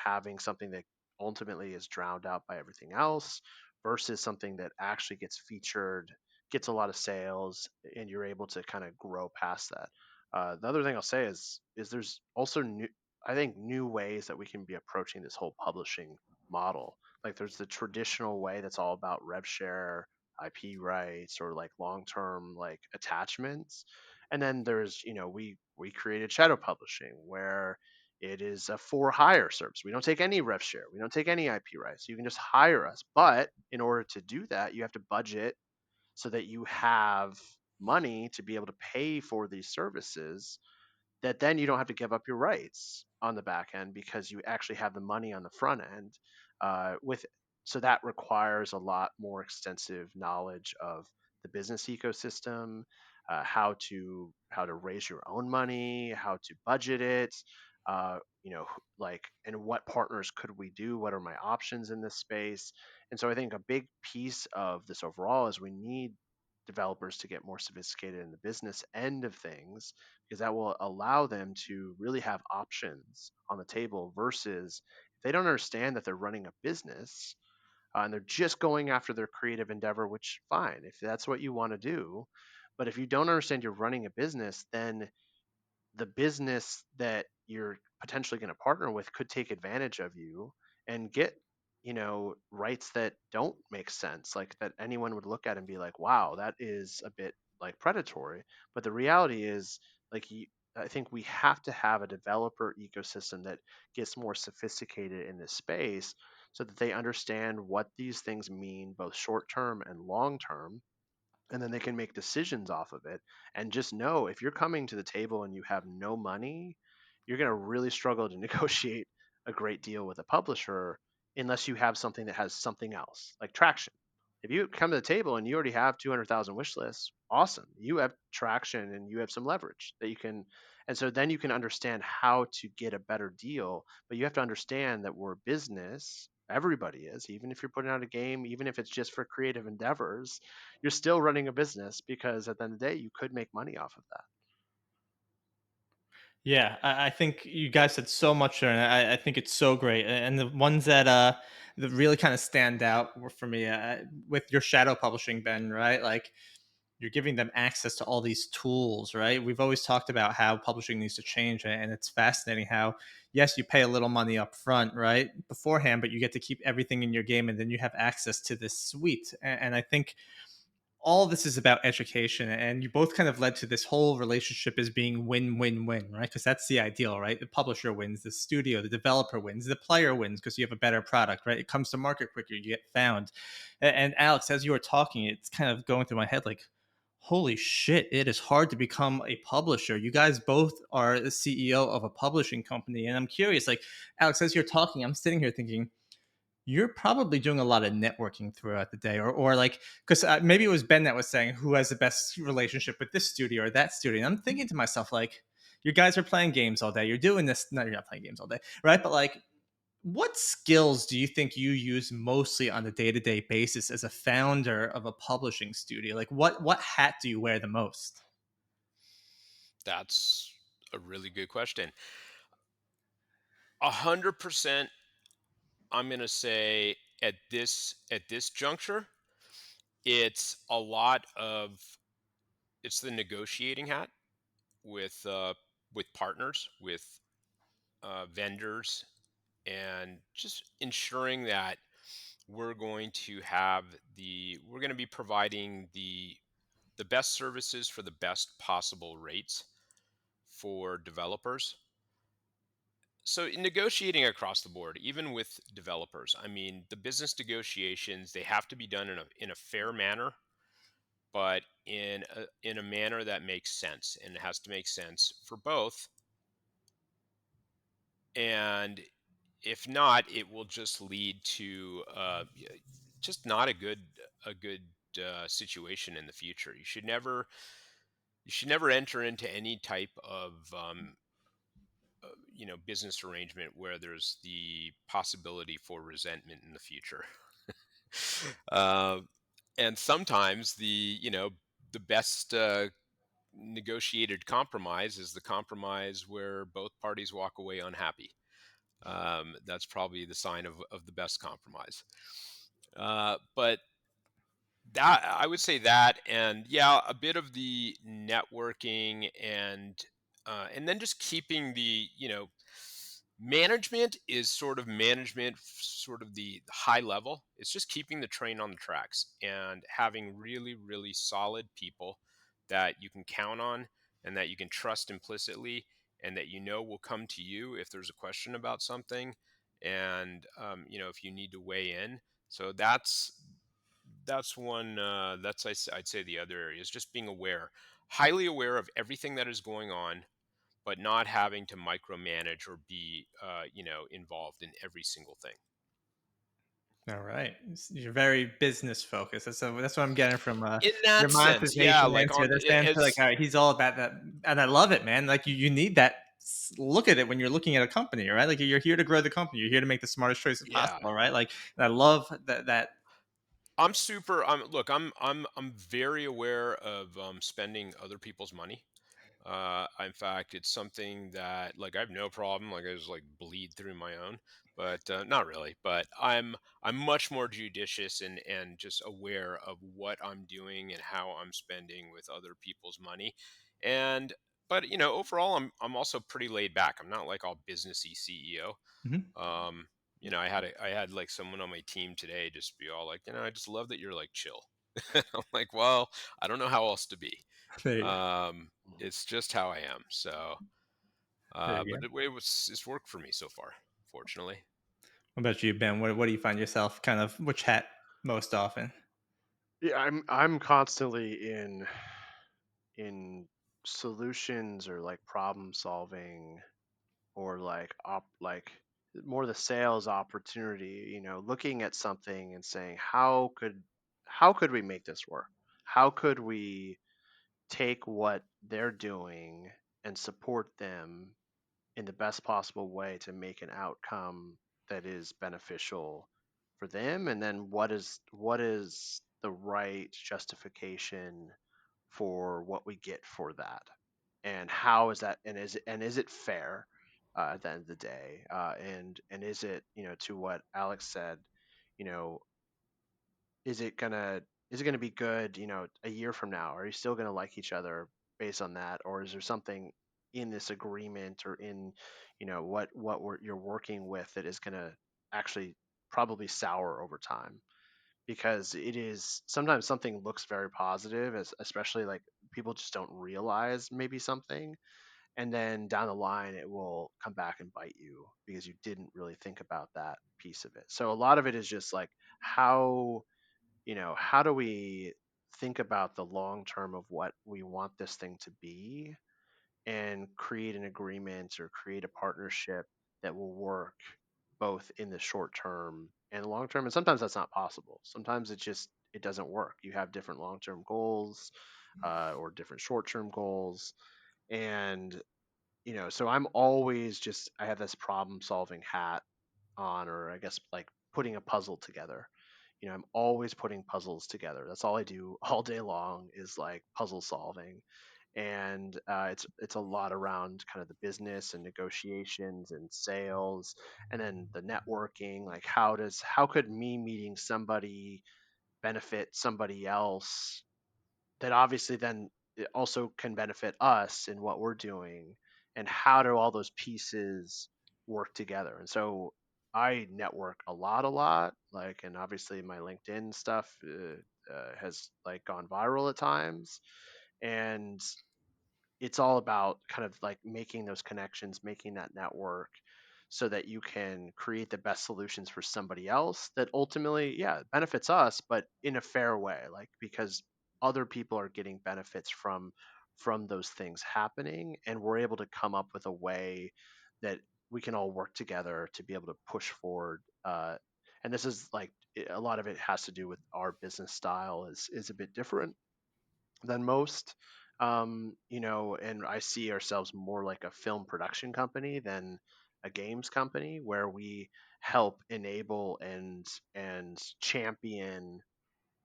having something that ultimately is drowned out by everything else versus something that actually gets featured, gets a lot of sales, and you're able to kind of grow past that. The other thing I'll say is there's also I think new ways that we can be approaching this whole publishing model. Like there's the traditional way that's all about rev share, IP rights, or like long term like attachments, and then there's we created shadow publishing where it is a for hire service. We don't take any rev share. We don't take any IP rights. You can just hire us. But in order to do that, you have to budget so that you have money to be able to pay for these services that then you don't have to give up your rights on the back end because you actually have the money on the front end. With so that requires a lot more extensive knowledge of the business ecosystem, how to raise your own money, how to budget it, like and what partners could we do? What are my options in this space? And so I think a big piece of this overall is we need developers to get more sophisticated in the business end of things because that will allow them to really have options on the table versus if they don't understand that they're running a business and they're just going after their creative endeavor, which fine, if that's what you want to do. But if you don't understand you're running a business, then the business that you're potentially going to partner with could take advantage of you and get rights that don't make sense, like that anyone would look at and be like, wow, that is a bit like predatory. But the reality is like I think we have to have a developer ecosystem that gets more sophisticated in this space so that they understand what these things mean both short term and long term, and then they can make decisions off of it. And just know if you're coming to the table and you have no money, you're going to really struggle to negotiate a great deal with a publisher unless you have something that has something else like traction. If you come to the table and you already have 200,000 wish lists, awesome. You have traction and you have some leverage that you can. And so then you can understand how to get a better deal. But you have to understand that we're a business. Everybody is, even if you're putting out a game, even if it's just for creative endeavors, you're still running a business because at the end of the day, you could make money off of that. Yeah, I think you guys said so much there, and I think it's so great. And the ones that really kind of stand out were for me with your shadow publishing, Ben. Right, like you're giving them access to all these tools. Right, we've always talked about how publishing needs to change, and it's fascinating how yes, you pay a little money up front, right, beforehand, but you get to keep everything in your game, and then you have access to this suite. And I think all this is about education, and you both kind of led to this whole relationship as being win-win-win, right? Because that's the ideal, right? The publisher wins, the studio, the developer wins, the player wins because you have a better product, right? It comes to market quicker, you get found. And Alex, as you were talking, it's kind of going through my head like, holy shit, it is hard to become a publisher. You guys both are the CEO of a publishing company, and I'm curious, like, Alex, as you're talking, I'm sitting here thinking, you're probably doing a lot of networking throughout the day, or like, because maybe it was Ben that was saying who has the best relationship with this studio or that studio. And I'm thinking to myself, like, you guys are playing games all day. You're doing this. No, you're not playing games all day, right? But like, What skills do you think you use mostly on a day-to-day basis as a founder of a publishing studio? Like what hat do you wear the most? That's a really good question. 100%, I'm gonna say at this juncture, it's a lot of it's the negotiating hat with partners, with vendors, and just ensuring that we're going to be providing the best services for the best possible rates for developers. So in negotiating across the board, even with developers, I mean, the business negotiations, they have to be done in a fair manner, but in a manner that makes sense, and it has to make sense for both. And if not, it will just lead to just not a good situation in the future. You should never enter into any type of business arrangement where there's the possibility for resentment in the future. uh, and sometimes the best negotiated compromise is the compromise where both parties walk away unhappy. That's probably the sign of the best compromise. But that, I would say that, and yeah, a bit of the networking, and then just keeping management is sort of the high level. It's just keeping the train on the tracks and having really, really solid people that you can count on and that you can trust implicitly, and that will come to you if there's a question about something, and if you need to weigh in. So that's one. I'd say the other area is just being aware, highly aware of everything that is going on, but not having to micromanage or be involved in every single thing. All right. You're very business focused. That's what I'm getting from In your that sense, yeah, monetization like answer. on That's the answer. Like, as all right, he's all about that, and I love it, man. Like, you need that look at it when you're looking at a company, right? Like, you're here to grow the company. You're here to make the smartest choices yeah. possible, right? Like, and I love that. I'm super. I'm very aware of spending other people's money. In fact, it's something that, like, I have no problem. Like, I just like bleed through my own, but not really. But I'm much more judicious and just aware of what I'm doing and how I'm spending with other people's money. And but overall, I'm also pretty laid back. I'm not like all businessy CEO. Mhm. Um, I had like someone on my team today just be all like, I just love that you're like chill. I'm like, well, I don't know how else to be. There you go. It's just how I am. So, There you but go. it's worked for me so far, fortunately. What about you, Ben? What do you find yourself kind of which hat most often? Yeah, I'm constantly in solutions or like problem solving, or like more the sales opportunity, looking at something and saying how could we make this work? How could we take what they're doing and support them in the best possible way to make an outcome that is beneficial for them? And then what is the right justification for what we get for that, and how is that, and is it fair at the end of the day, and is it, to what Alex said, you know is it gonna is it gonna be good, a year from now? Are you still gonna like each other based on that, or is there something in this agreement, or in, you're working with, that is gonna actually probably sour over time? Because it is sometimes something looks very positive, especially like people just don't realize maybe something, and then down the line it will come back and bite you because you didn't really think about that piece of it. So a lot of it is just like, how do we think about the long term of what we want this thing to be, and create an agreement or create a partnership that will work both in the short term and long term. And sometimes that's not possible. Sometimes it doesn't work. You have different long term goals, or different short term goals, and so I have this problem solving hat on, or I guess like putting a puzzle together. I'm always putting puzzles together. That's all I do all day long is like puzzle solving, and it's a lot around kind of the business and negotiations and sales, and then the networking. Like how could me meeting somebody benefit somebody else that obviously then it also can benefit us in what we're doing, and how do all those pieces work together. And so I network a lot, like, and obviously my LinkedIn stuff has like gone viral at times, and it's all about kind of like making those connections, making that network so that you can create the best solutions for somebody else that ultimately, yeah, benefits us, but in a fair way, like because other people are getting benefits from those things happening, and we're able to come up with a way that we can all work together to be able to push forward. And this is like a lot of it has to do with our business style is a bit different than most. And I see ourselves more like a film production company than a games company, where we help enable and champion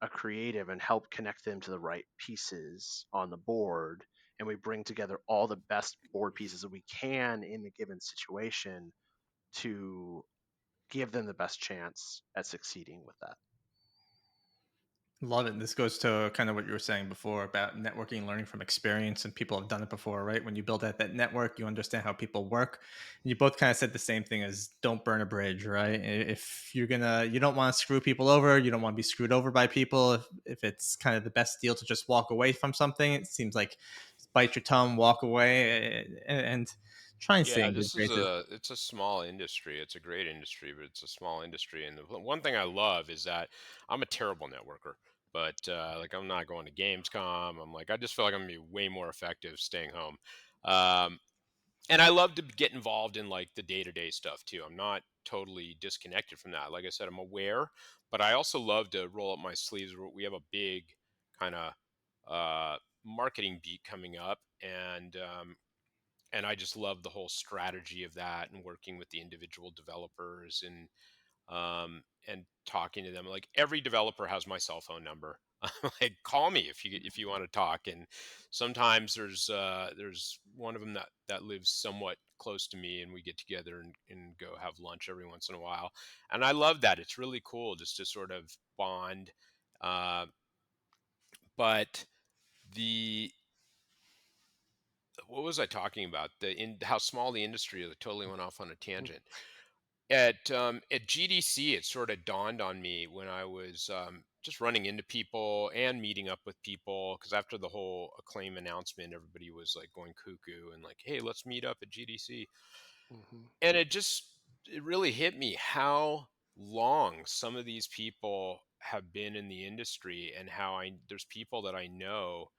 a creative and help connect them to the right pieces on the board, and we bring together all the best board pieces that we can in the given situation to give them the best chance at succeeding with that. Love it. This goes to kind of what you were saying before about networking and learning from experience, and people have done it before, right? When you build out that network, you understand how people work. And you both kind of said the same thing as don't burn a bridge, right? If you don't want to screw people over, you don't want to be screwed over by people. If it's kind of the best deal to just walk away from something, it seems like bite your tongue, walk away, and try and stay Yeah, in good this is graces. it's a small industry. It's a great industry, but it's a small industry. And the one thing I love is that I'm a terrible networker. But like I'm not going to Gamescom. I'm like I just feel like I'm gonna be way more effective staying home. Um, and I love to get involved in like the day-to-day stuff too. I'm not totally disconnected from that. Like I said, I'm aware, but I also love to roll up my sleeves. We have a big kind of marketing beat coming up, and I just love the whole strategy of that and working with the individual developers and talking to them. Like every developer has my cell phone number. Like call me if you want to talk. And sometimes there's one of them that lives somewhat close to me, and we get together and go have lunch every once in a while. And I love that. It's really cool just to sort of bond. Uh, but the what was I talking about? The in how small the industry is. I totally went off on a tangent. At GDC, it sort of dawned on me when I was just running into people and meeting up with people, because after the whole Acclaim announcement, everybody was like going cuckoo and like, "Hey, let's meet up at GDC." Hmm. And it really hit me how long some of these people have been in the industry, and how I there's people that I know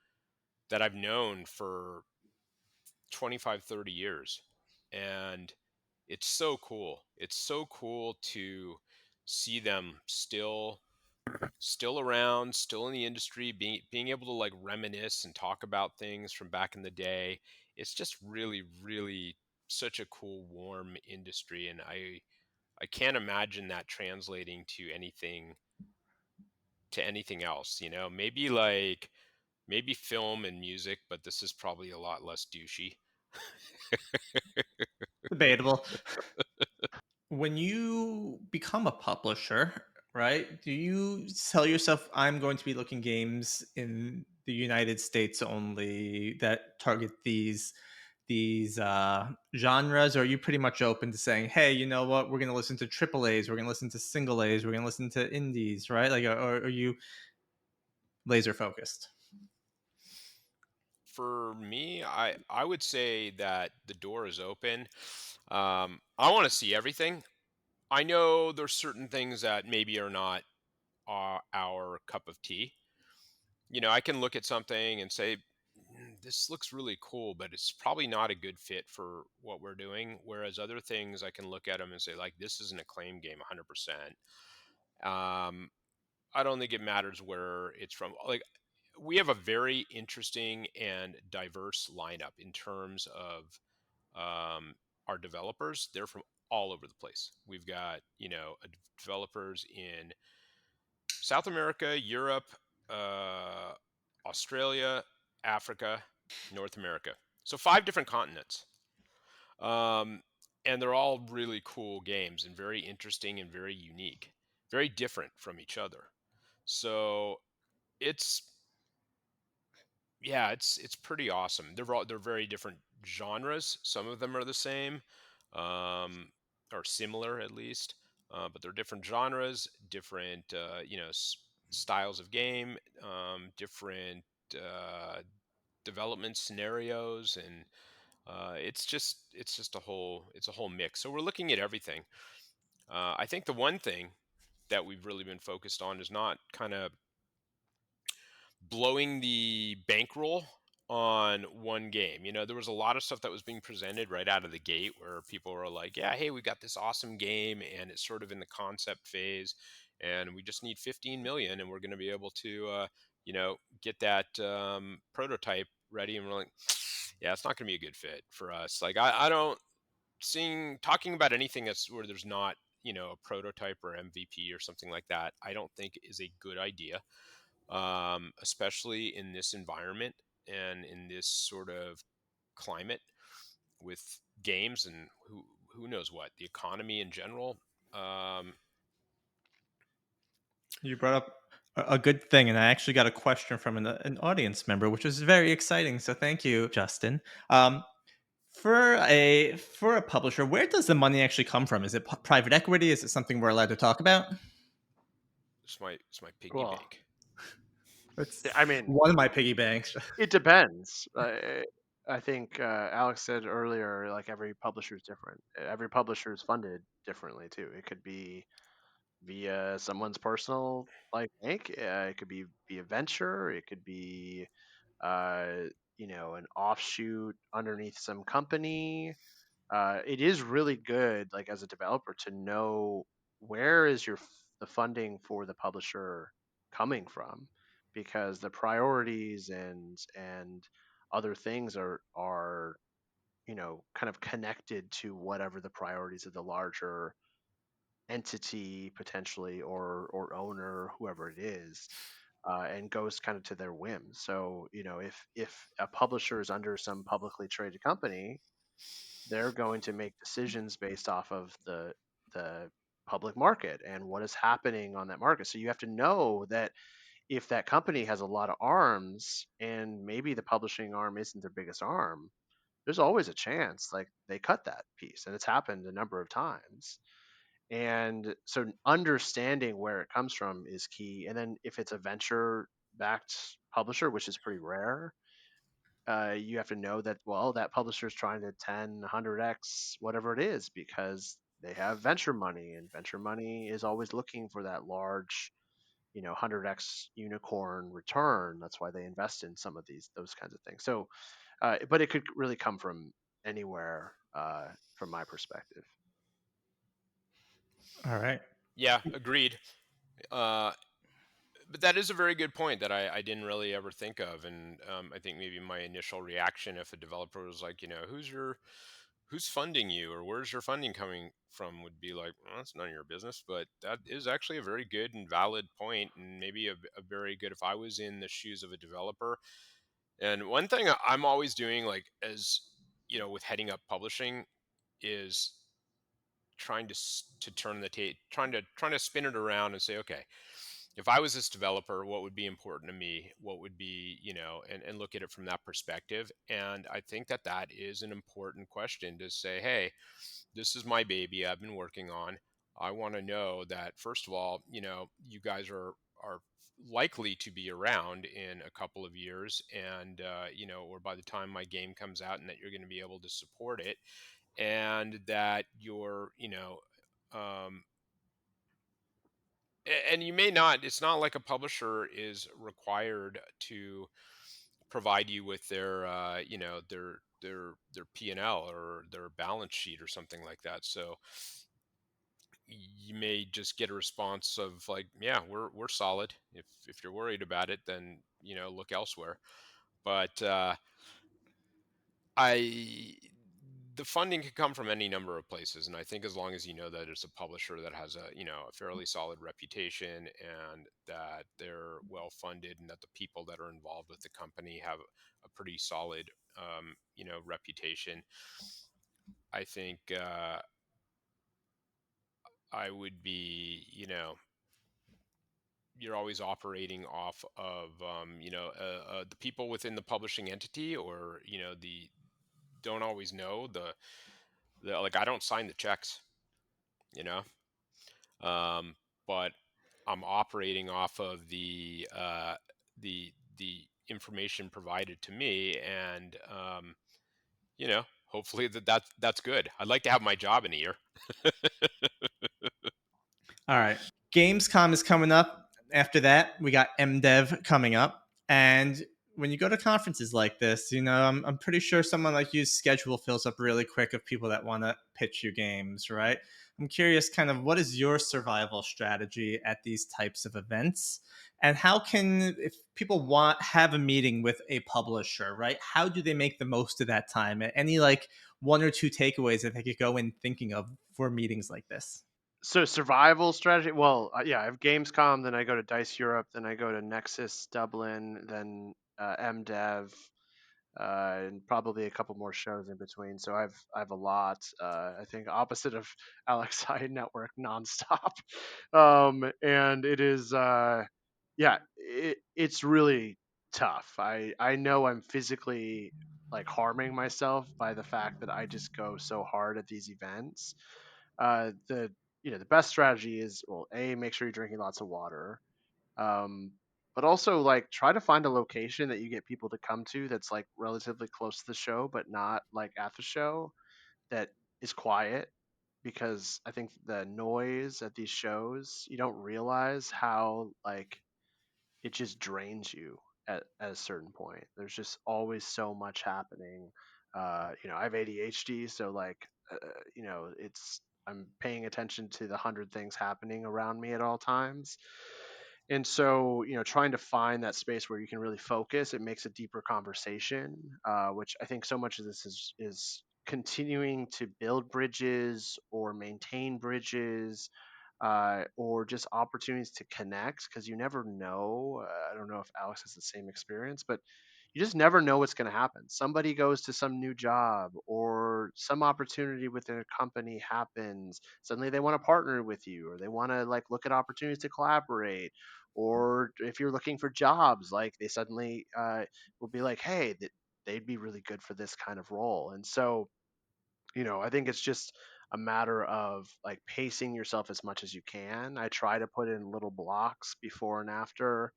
that I've known for 25, 30 years. And it's so cool. It's so cool to see them still around, still in the industry, being able to like reminisce and talk about things from back in the day. It's just really, really such a cool, warm industry. And I can't imagine that translating to anything else, maybe film and music, but this is probably a lot less douchey. Debatable. When you become a publisher, right? Do you tell yourself, I'm going to be looking games in the United States only that target these genres, or are you pretty much open to saying, hey, you know what, we're going to listen to triple A's, we're going to listen to single A's, we're going to listen to indies, right? Like, or are you laser focused? For me, I would say that the door is open. I want to see everything. I know there's certain things that maybe are not our cup of tea. I can look at something and say, this looks really cool, but it's probably not a good fit for what we're doing." Whereas other things, I can look at them and say, like, this is an Acclaim game 100%. Um, I don't think it matters where it's from. Like, we have a very interesting and diverse lineup in terms of our developers. They're from all over the place. We've got, developers in South America, Europe, uh, Australia, Africa, North America. So 5 different continents. Um, and they're all really cool games and very interesting and very unique, very different from each other. So it's yeah, it's pretty awesome. They're very different genres. Some of them are the same, um, or similar at least, but they're different genres, different styles of game, different uh, development scenarios, and it's a whole mix. So we're looking at everything. I think the one thing that we've really been focused on is not kind of blowing the bankroll on one game. There was a lot of stuff that was being presented right out of the gate where people were like, yeah, hey, we got this awesome game and it's sort of in the concept phase and we just need 15 million and we're going to be able to, get that prototype ready. And we're like, yeah, it's not going to be a good fit for us. Like, I don't talking about anything that's where there's not, a prototype or MVP or something like that, I don't think is a good idea, especially in this environment and in this sort of climate with games and who knows what the economy in general. Um, You brought up a good thing, and I actually got a question from an audience member, which is very exciting. So thank you, Justin. For a publisher, where does the money actually come from? Is it private equity? Is it something we're allowed to talk about? it's my piggy Well, bank. It's I mean, one of my piggy banks. it depends. I think Alex said earlier, like every publisher is different. Every publisher is funded differently too. It could be via someone's personal like bank. It could be via venture. It could be uh, an offshoot underneath some company. It is really good, like as a developer, to know where is the funding for the publisher coming from, because the priorities and other things are kind of connected to whatever the priorities of the larger entity potentially or owner, whoever it is, and goes kind of to their whim. So if a publisher is under some publicly traded company, they're going to make decisions based off of the public market and what is happening on that market. So you have to know that if that company has a lot of arms and maybe the publishing arm isn't their biggest arm, there's always a chance like they cut that piece, and it's happened a number of times. And so understanding where it comes from is key. And then if it's a venture backed publisher, which is pretty rare, you have to know that, well, that publisher is trying to 10 100x whatever it is, because they have venture money, and venture money is always looking for that large 100x unicorn return. That's why they invest in some of those kinds of things. So but it could really come from anywhere, from my perspective. All right. Yeah, agreed. uh, but that is a very good point that I didn't really ever think of, and I think maybe my initial reaction if a developer was like, who's funding you or where's your funding coming from, would be like, well, that's none of your business. But that is actually a very good and valid point, and maybe a very good, if I was in the shoes of a developer. And one thing I'm always doing, like, as with heading up publishing, is trying to turn the tape, trying to spin it around and say, okay, if I was this developer, what would be important to me? What would be, and look at it from that perspective. And I think that is an important question to say, hey, this is my baby I've been working on. I want to know that, first of all, you guys are likely to be around in a couple of years, and or by the time my game comes out, and that you're going to be able to support it, and that you're, um, and you may not, it's not like a publisher is required to provide you with their their P&L or their balance sheet or something like that. So you may just get a response of like, yeah, we're solid. If you're worried about it, then look elsewhere. But I the funding can come from any number of places, and I think as long as you know that it's a publisher that has a a fairly solid reputation, and that they're well funded, and that the people that are involved with the company have a pretty solid reputation, I think I would be, you're always operating off of the people within the publishing entity, or the don't always know the like, I don't sign the checks, you know um, but I'm operating off of the information provided to me, and hopefully that's good. I'd like to have my job in a year. All right. Gamescom is coming up. After that, we got MDev coming up. And when you go to conferences like this, I'm pretty sure someone like you's schedule fills up really quick of people that want to pitch you games, right? I'm curious, kind of, what is your survival strategy at these types of events? And how can, if people have a meeting with a publisher, right? How do they make the most of that time? Any like one or two takeaways that they could go in thinking of for meetings like this? So survival strategy. Well, yeah, I have Gamescom, then I go to Dice Europe, then I go to Nexus Dublin, then MDev, and probably a couple more shows in between. So I've a lot. I think opposite of Alex, I network nonstop, and it is yeah, it's really tough. I know I'm physically like harming myself by the fact that I just go so hard at these events. The the best strategy is, well, a, make sure you're drinking lots of water, um, but also like try to find a location that you get people to come to that's like relatively close to the show, but not like at the show, that is quiet, because I think the noise at these shows, you don't realize how like it just drains you at a certain point. There's just always so much happening. I have ADHD, so like, it's I'm paying attention to the 100 things happening around me at all times. And so, trying to find that space where you can really focus, it makes a deeper conversation, which I think so much of this is continuing to build bridges or maintain bridges, or just opportunities to connect, because you never know. I don't know if Alex has the same experience, but you just never know what's going to happen. Somebody goes to some new job, or some opportunity within a company happens. Suddenly they want to partner with you, or they want to like look at opportunities to collaborate. Or if you're looking for jobs, like they suddenly will be like, hey, they'd be really good for this kind of role. And so, I think it's just a matter of like pacing yourself as much as you can. I try to put in little blocks before and after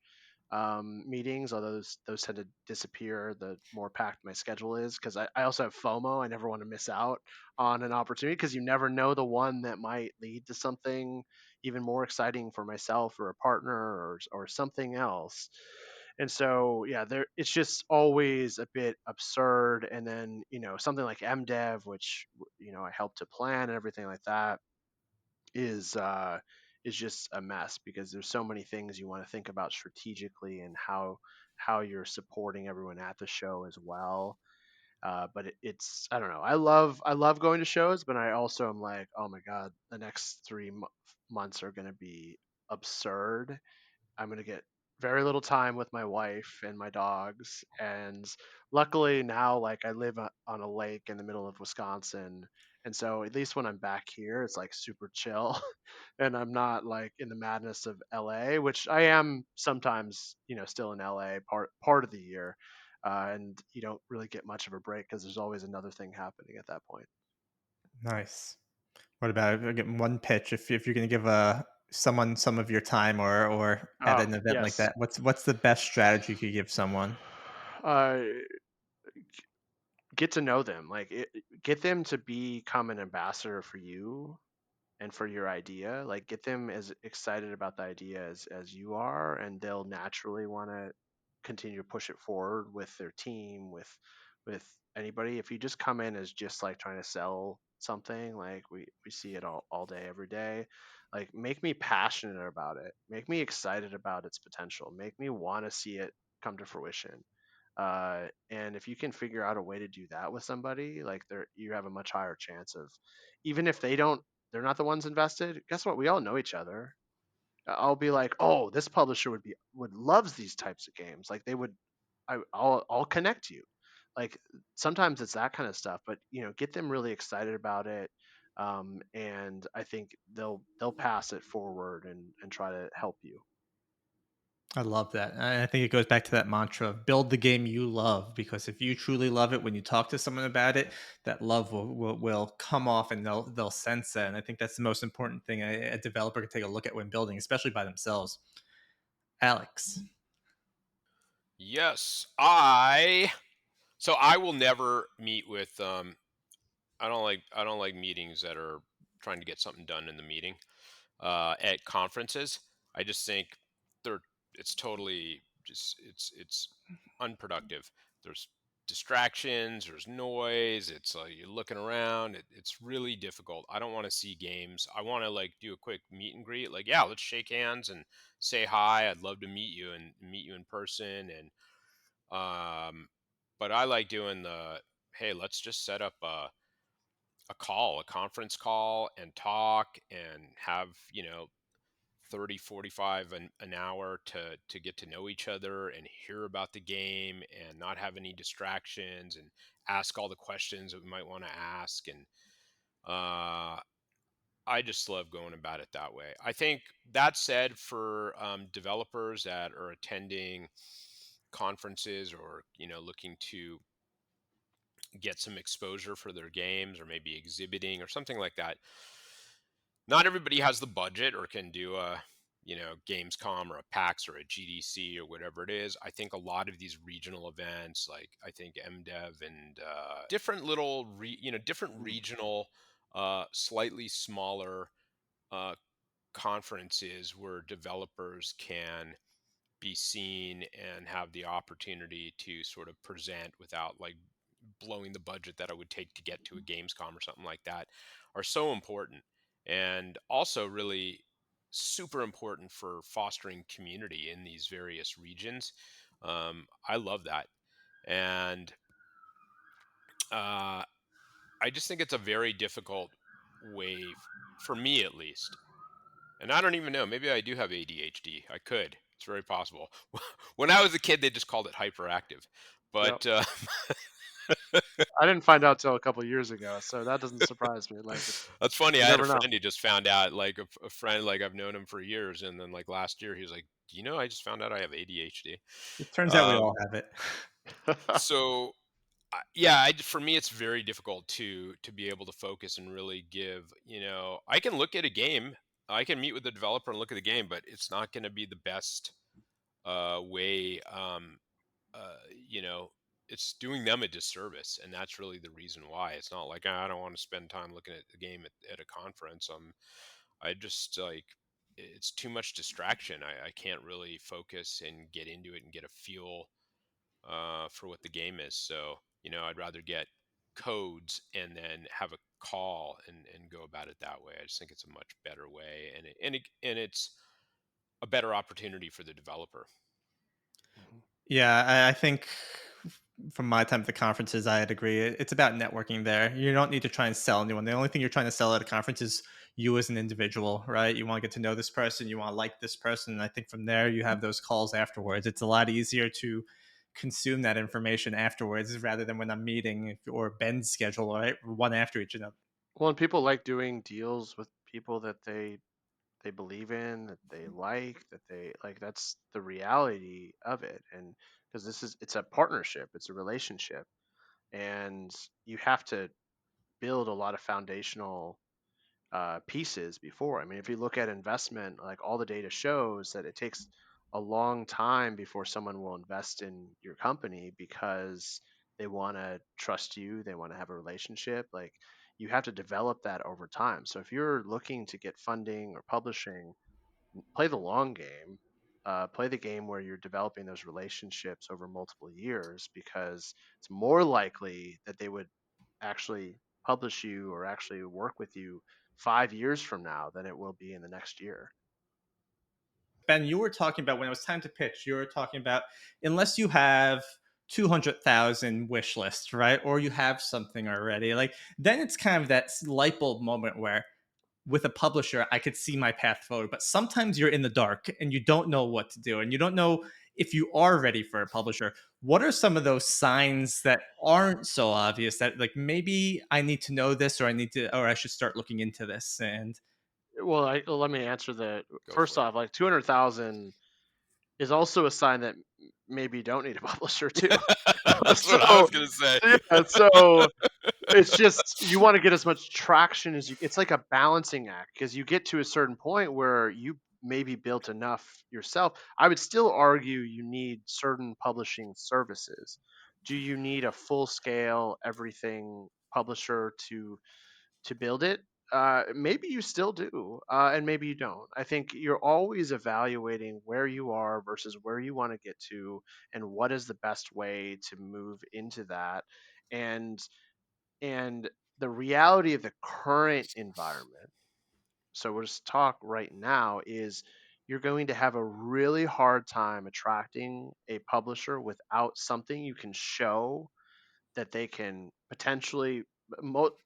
meetings, although those tend to disappear the more packed my schedule is, because I also have FOMO. I never want to miss out on an opportunity, because you never know the one that might lead to something even more exciting for myself or a partner, or something else. And so, yeah, it's just always a bit absurd. And then, something like MDev, which I help to plan and everything like that, is just a mess, because there's so many things you want to think about strategically, and how you're supporting everyone at the show as well. But it's, I don't know. I love going to shows, but I also am like, oh my god, the next 3 months are going to be absurd. I'm going to get very little time with my wife and my dogs. And luckily now, like, I live on a lake in the middle of Wisconsin. And so at least when I'm back here, it's like super chill. And I'm not like in the madness of LA, which I am sometimes, still in LA part of the year. And you don't really get much of a break, because there's always another thing happening at that point. Nice. What about getting one pitch? If you're going to give someone some of your time, or at Oh, an event like yes. that, what's the best strategy you could give someone? Uh, get to know them, like get them to become an ambassador for you and for your idea. Like, get them as excited about the idea as you are, and they'll naturally want to continue to push it forward with their team, with anybody. If you just come in as just like trying to sell something, like we see it all day every day, like, make me passionate about it, make me excited about its potential, make me want to see it come to fruition. And if you can figure out a way to do that with somebody, like you have a much higher chance of, even if they're not the ones invested. Guess what? We all know each other. I'll be like, oh, this publisher would loves these types of games. Like they would, I'll connect you. Like sometimes it's that kind of stuff, but get them really excited about it, and I think they'll pass it forward and try to help you. I love that. I think it goes back to that mantra of build the game you love, because if you truly love it, when you talk to someone about it, that love will come off and they'll sense that. And I think that's the most important thing a developer can take a look at when building, especially by themselves. Alex. Yes, I will never meet with I don't like meetings that are trying to get something done in the meeting. At conferences, I just think they're it's totally just it's unproductive. There's distractions, there's noise, it's like you're looking around, it's really difficult. I don't want to see games. I want to like do a quick meet and greet, like, yeah, let's shake hands and say hi. I'd love to meet you and meet you in person. And but I like doing the, hey, let's just set up a call, a conference call, and talk and have 30, 45 an hour to get to know each other and hear about the game and not have any distractions and ask all the questions that we might want to ask. And uh I just love going about it that way. I think that said, for developers that are attending conferences or looking to get some exposure for their games or maybe exhibiting or something like that, not everybody has the budget or can do a Gamescom or a PAX or a GDC or whatever it is. I think a lot of these regional events, like I think MDev and different little different regional slightly smaller uh, conferences where developers can be seen and have the opportunity to sort of present without like blowing the budget that it would take to get to a Gamescom or something like that, are so important, and also really super important for fostering community in these various regions. I love that. And I just think it's a very difficult way, for me at least. And I don't even know. Maybe I do have ADHD. I could. It's very possible. When I was a kid, they just called it hyperactive. Yep. But I didn't find out till a couple years ago, so that doesn't surprise me. Like that's funny. you I had a never know. friend who just found out, like a friend, like I've known him for years, and then like last year, he was like, "Do you know? I just found out I have ADHD." It turns out we Um, all have it. so yeah, for me, it's very difficult to be able to focus and really give. I can look at a game, I can meet with the developer and look at the game, but it's not going to be the best way. Uh, you know, it's doing them a disservice, and that's really the reason why. It's not like I don't want to spend time looking at the game at a conference. I just like it's too much distraction. I can't really focus and get into it and get a feel for what the game is. So I'd rather get codes and then have a call and go about it that way. I just think it's a much better way, and it's a better opportunity for the developer. Mhm. Yeah, I think from my time at the conferences, I'd agree. It's about networking there. You don't need to try and sell anyone. The only thing you're trying to sell at a conference is you as an individual, right? You want to get to know this person, you want to like this person. And I think from there, you have those calls afterwards. It's a lot easier to consume that information afterwards rather than when I'm meeting or Ben's schedule, right? One after each other. Well, and people like doing deals with people that they believe in, that they like, that they like. That's the reality of it, and because it's a partnership, it's a relationship, and you have to build a lot of foundational pieces before. I mean, if you look at investment, like all the data shows that it takes a long time before someone will invest in your company because they want to trust you, they want to have a relationship. Like you have to develop that over time. So if you're looking to get funding or publishing, play the long game. Play the game where you're developing those relationships over multiple years because it's more likely that they would actually publish you or actually work with you 5 years from now than it will be in the next year. Ben, you were talking about when it was time to pitch, you were talking about unless you have 200,000 wish list, right? Or you have something already. Like then it's kind of that light bulb moment where with a publisher, I could see my path forward. But sometimes you're in the dark and you don't know what to do, and you don't know if you are ready for a publisher. What are some of those signs that aren't so obvious that like maybe I need to know this, or I should start looking into this? And Well, let me answer that. Go First for it. off, like 200,000 is also a sign that maybe you don't need a publisher too. That's what I So was gonna say. yeah, so it's just you want to get as much traction as you. It's like a balancing act because you get to a certain point where you maybe built enough yourself. I would still argue you need certain publishing services. Do you need a full scale everything publisher to build it? Maybe you still do, and maybe you don't. I think you're always evaluating where you are versus where you want to get to, and what is the best way to move into that. And and the reality of the current environment, so we'll just talk right now, is you're going to have a really hard time attracting a publisher without something you can show that they can potentially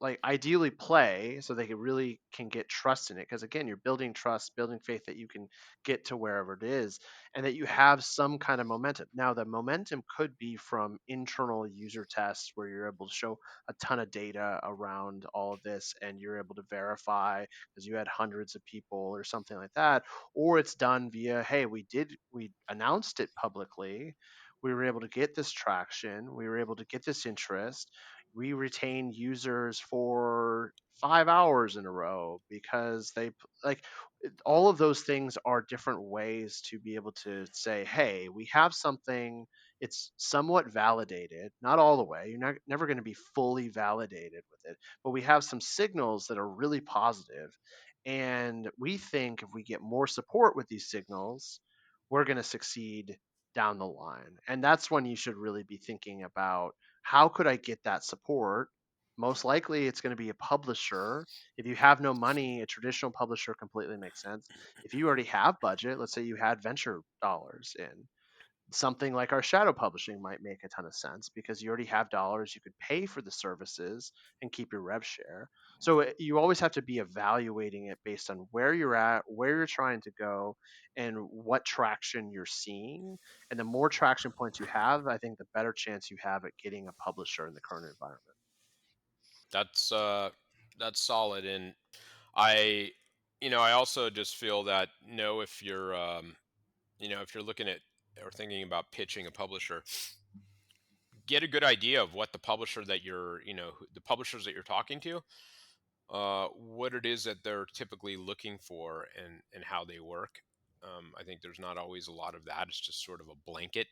like ideally play so they can really can get trust in it, because again you're building trust, building faith that you can get to wherever it is, and that you have some kind of momentum. Now the momentum could be from internal user tests where you're able to show a ton of data around all of this and you're able to verify because you had hundreds of people or something like that, or it's done via, hey, we announced it publicly, we were able to get this traction, we were able to get this interest, we retained users for 5 hours in a row because like all of those things are different ways to be able to say, hey, we have something, it's somewhat validated, not all the way, you're never going to be fully validated with it, but we have some signals that are really positive, and we think if we get more support with these signals, we're going to succeed down the line. And that's when you should really be thinking about, how could I get that support? Most likely it's going to be a publisher. If you have no money, a traditional publisher completely makes sense. If you already have budget, let's say you had venture dollars in, something like our shadow publishing might make a ton of sense because you already have dollars, you could pay for the services and keep your rev share. So you always have to be evaluating it based on where you're at, where you're trying to go, and what traction you're seeing. And the more traction points you have, I think the better chance you have at getting a publisher in the current environment. That's that's solid, and I, I also just feel that if you're, if you're looking at or thinking about pitching a publisher, get a good idea of what the publisher that you're, the publishers that you're talking to, what it is that they're typically looking for and how they work. I think there's not always a lot of that. It's just sort of a blanket,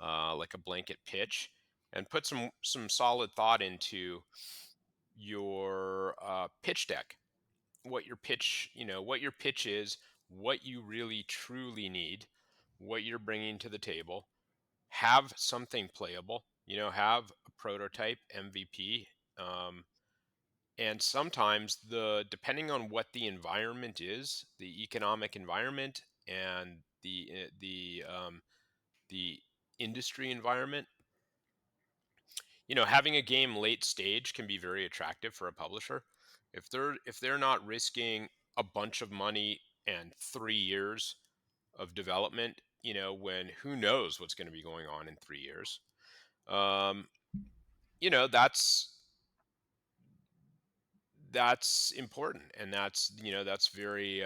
like a blanket pitch, and put some solid thought into your pitch deck. What your pitch is, what you really truly need, what you're bringing to the table. Have something playable. Have a prototype MVP. Um, and sometimes depending on what the environment is, the economic environment and the industry environment, having a game late stage can be very attractive for a publisher. If they're not risking a bunch of money and 3 years of development, when who knows what's going to be going on in 3 years. um, you know that's important, and that's very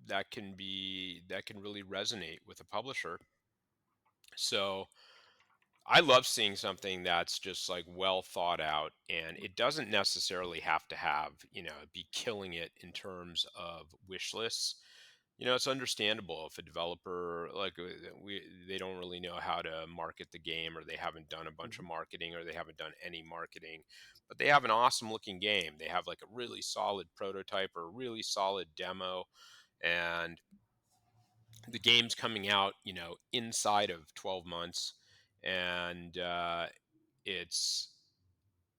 that can really resonate with a publisher. So I love seeing something that's just like well thought out, and it doesn't necessarily have to have, be killing it in terms of wish lists. It's understandable if a developer like they don't really know how to market the game, or they haven't done a bunch of Mhm. marketing, or they haven't done any marketing, but they have an awesome looking game. They have like a really solid prototype or a really solid demo, and the game's coming out, inside of 12 months, and it's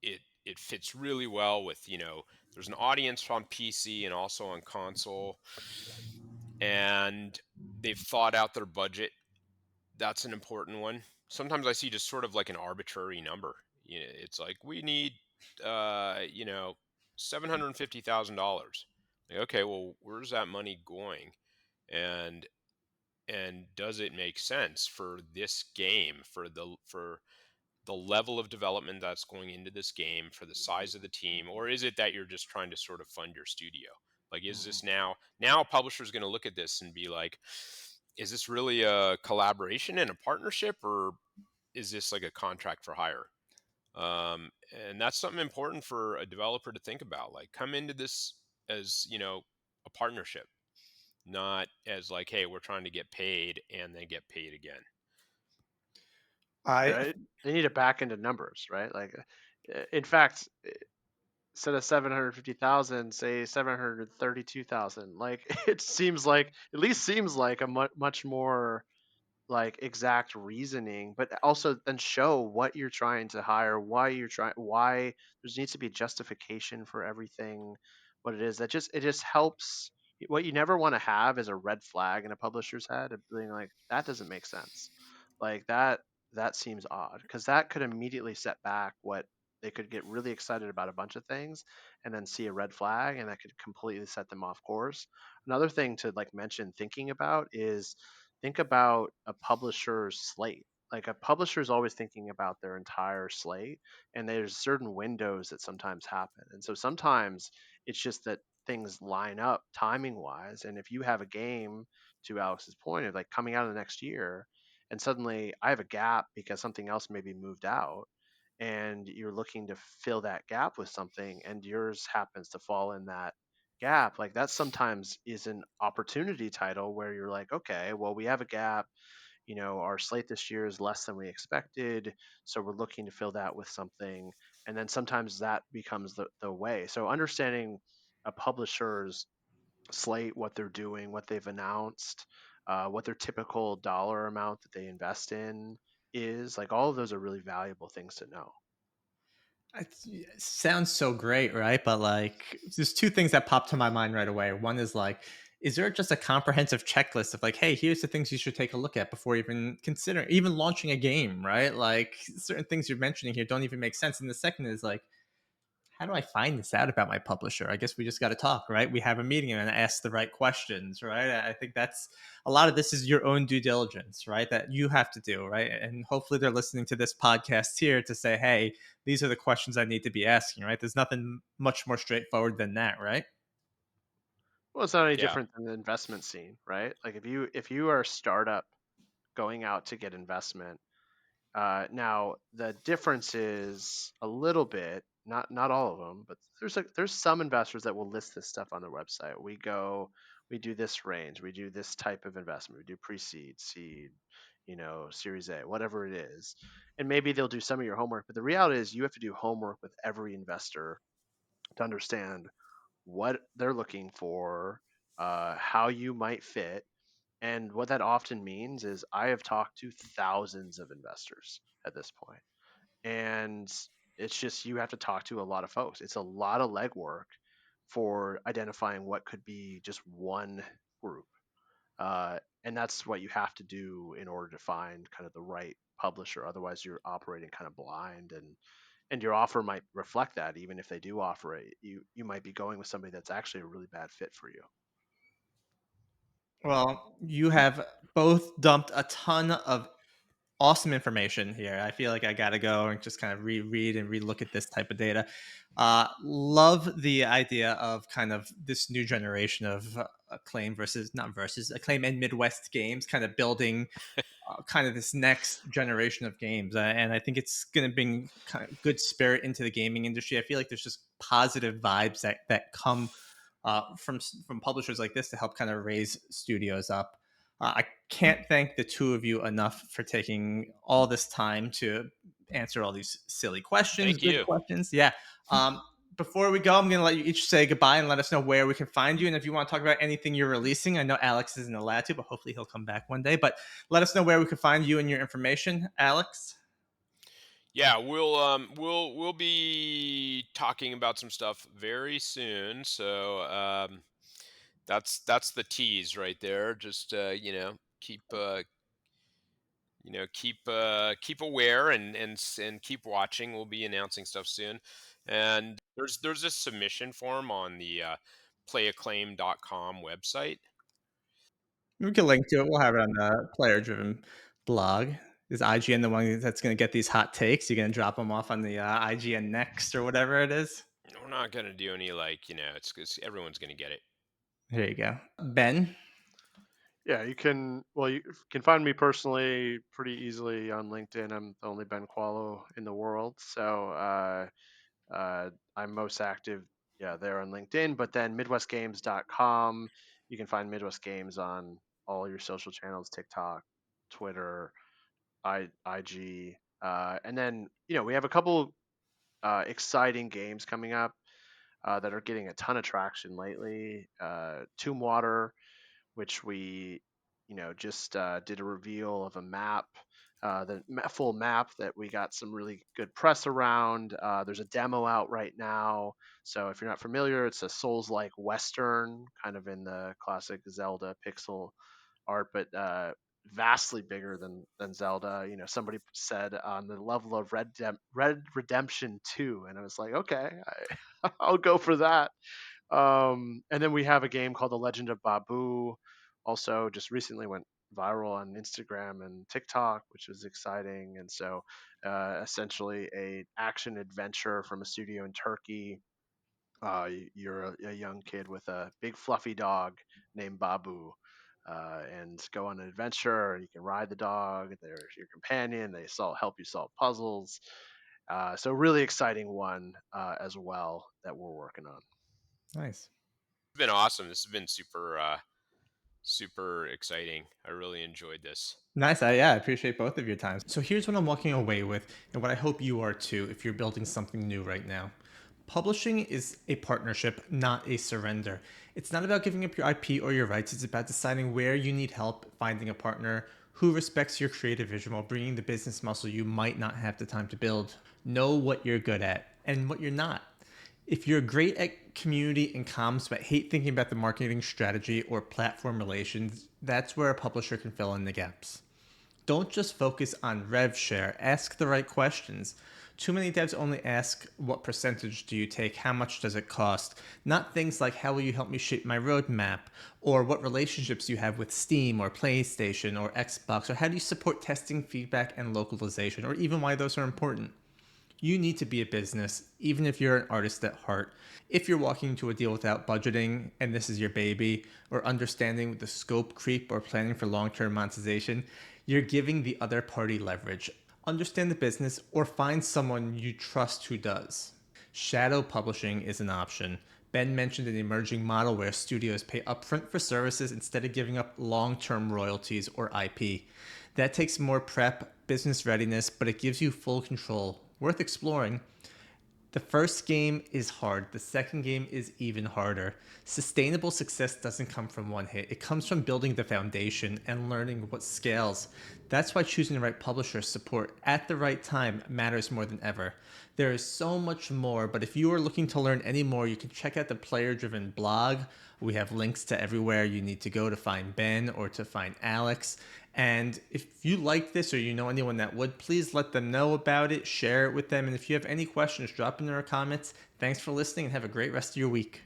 it fits really well with, there's an audience on PC and also on console, and they've thought out their budget, That's an important one. Sometimes I see just sort of like an arbitrary number. It's like we need, you know, $750,000. Like, okay, well, where's that money going? And does it make sense for this game, for the level of development that's going into this game, for the size of the team, or is it that you're just trying to sort of fund your studio? Like, is Mhm. this now a publisher is going to look at this and be like, is this really a collaboration and a partnership, or is this like a contract for hire? And that's something important for a developer to think about. Like, come into this as, a partnership, not as like, hey, we're trying to get paid and then get paid again. I Right? They need to back into numbers, right? Like, in fact, instead of 750,000, say 732,000. Like, it seems like, at least seems like a much more like exact reasoning, but also then show what you're trying to hire, why there needs to be justification for everything, what it is. It just helps. What you never want to have is a red flag in a publisher's head of being like, that doesn't make sense. Like that seems odd, because that could immediately set back what they could get really excited about a bunch of things and then see a red flag, and that could completely set them off course. Another thing to like mention thinking about is, think about a publisher's slate. Like, a publisher is always thinking about their entire slate, and there's certain windows that sometimes happen. And so sometimes it's just that things line up timing wise. And if you have a game, to Alex's point, of like coming out of the next year, and suddenly I have a gap because something else maybe moved out, and you're looking to fill that gap with something, and yours happens to fall in that gap, like that sometimes is an opportunity title where you're like, okay, well, we have a gap, our slate this year is less than we expected, so we're looking to fill that with something. And then sometimes that becomes the way. So understanding a publisher's slate, what they're doing, what they've announced, what their typical dollar amount that they invest in is, like, all of those are really valuable things to know. It sounds so great, right? But like, there's two things that pop to my mind right away. One is like, is there just a comprehensive checklist of like, hey, here's the things you should take a look at before even considering even launching a game, right? Like, certain things you're mentioning here don't even make sense. And the second is like, how do I find this out about my publisher? I guess we just got to talk, right? We have a meeting and ask the right questions, right? I think that's a lot of this is your own due diligence, right? That you have to do, right? And hopefully they're listening to this podcast here to say, hey, these are the questions I need to be asking, right? There's nothing much more straightforward than that, right? Well, it's not any Yeah. different than the investment scene, right? Like, if you are a startup going out to get investment. Now the difference is a little bit, not all of them, but there's some investors that will list this stuff on their website. We do this range, we do this type of investment, we do pre-seed, seed, Series A, whatever it is, and maybe they'll do some of your homework. But the reality is, you have to do homework with every investor to understand what they're looking for, how you might fit. And what that often means is, I have talked to thousands of investors at this point, and it's just, you have to talk to a lot of folks. It's a lot of legwork for identifying what could be just one group, and that's what you have to do in order to find kind of the right publisher. Otherwise, you're operating kind of blind, and your offer might reflect that. Even if they do offer it, you might be going with somebody that's actually a really bad fit for you. Well, you have both dumped a ton of awesome information here. I feel like I got to go and just kind of reread and relook at this type of data. Love the idea of kind of this new generation of Acclaim versus not versus Acclaim and Midwest games, kind of building kind of this next generation of games, and I think it's going to bring kind of good spirit into the gaming industry. I feel like there's just positive vibes that come from publishers like this to help kind of raise studios up. I can't thank the two of you enough for taking all this time to answer all these silly questions, Thank good you. questions. Yeah. Um, Before we go, I'm going to let you each say goodbye and let us know where we can find you. And if you want to talk about anything you're releasing, I know Alex isn't allowed to, but hopefully he'll come back one day. But let us know where we can find you and your information, Alex. Yeah, we'll be talking about some stuff very soon. So that's the tease right there. Just keep keep aware and keep watching. We'll be announcing stuff soon. And there's a submission form on the playacclaim.com website. We can link to it. We'll have it on the player-driven blog. Is IGN the one that's going to get these hot takes? You're going to drop them off on the IGN next or whatever it is? We're not gonna do any it's everyone's gonna get it. There you go. Ben? Yeah, you can. Well, you can find me personally pretty easily on LinkedIn. I'm the only Ben Kvalo in the world, so I'm most active, yeah, there on LinkedIn. But then MidwestGames.com, you can find Midwest Games on all your social channels: TikTok, Twitter, IG, and then we have a couple exciting games coming up that are getting a ton of traction lately. Tomb Water, which we just did a reveal of a map, full map that we got some really good press around. There's a demo out right now, so if you're not familiar, it's a Souls-like Western, kind of in the classic Zelda pixel art, but vastly bigger than Zelda. Somebody said on the level of Red Redemption 2, and I was like, okay, I'll go for that. And then we have a game called The Legend of Babu. Also, just recently went viral on Instagram and TikTok, which was exciting. And so, essentially, a action adventure from a studio in Turkey. You're a young kid with a big fluffy dog named Babu, and go on an adventure. You can ride the dog. They're your companion. They help you solve puzzles. So, really exciting one as well that we're working on. Nice. It's been awesome. This has been super exciting. I really enjoyed this. Nice. I appreciate both of your times. So here's what I'm walking away with, and what I hope you are too if you're building something new right now. Publishing is a partnership, not a surrender. It's not about giving up your IP or your rights. It's about deciding where you need help, finding a partner who respects your creative vision while bringing the business muscle you might not have the time to build. Know what you're good at and what you're not. If you're great at community and comms but hate thinking about the marketing strategy or platform relations, that's where a publisher can fill in the gaps. Don't just focus on rev share, ask the right questions. Too many devs only ask, what percentage do you take? How much does it cost? Not things like, how will you help me shape my roadmap? Or what relationships you have with Steam or PlayStation or Xbox? Or how do you support testing, feedback, and localization? Or even why those are important. You need to be a business, even if you're an artist at heart. If you're walking into a deal without budgeting and this is your baby, or understanding the scope creep or planning for long-term monetization, you're giving the other party leverage. Understand the business or find someone you trust who does. Shadow publishing is an option. Ben mentioned an emerging model where studios pay upfront for services instead of giving up long-term royalties or IP. That takes more prep, business readiness, but it gives you full control. Worth exploring. The first game is hard. The second game is even harder. Sustainable success doesn't come from one hit. It comes from building the foundation and learning what scales. That's why choosing the right publisher support at the right time matters more than ever. There is so much more, but if you are looking to learn any more, you can check out the Player Driven blog. We have links to everywhere you need to go to find Ben or to find Alex. And if you like this or you know anyone that would, please let them know about it, share it with them. And if you have any questions, drop in their comments. Thanks for listening and have a great rest of your week.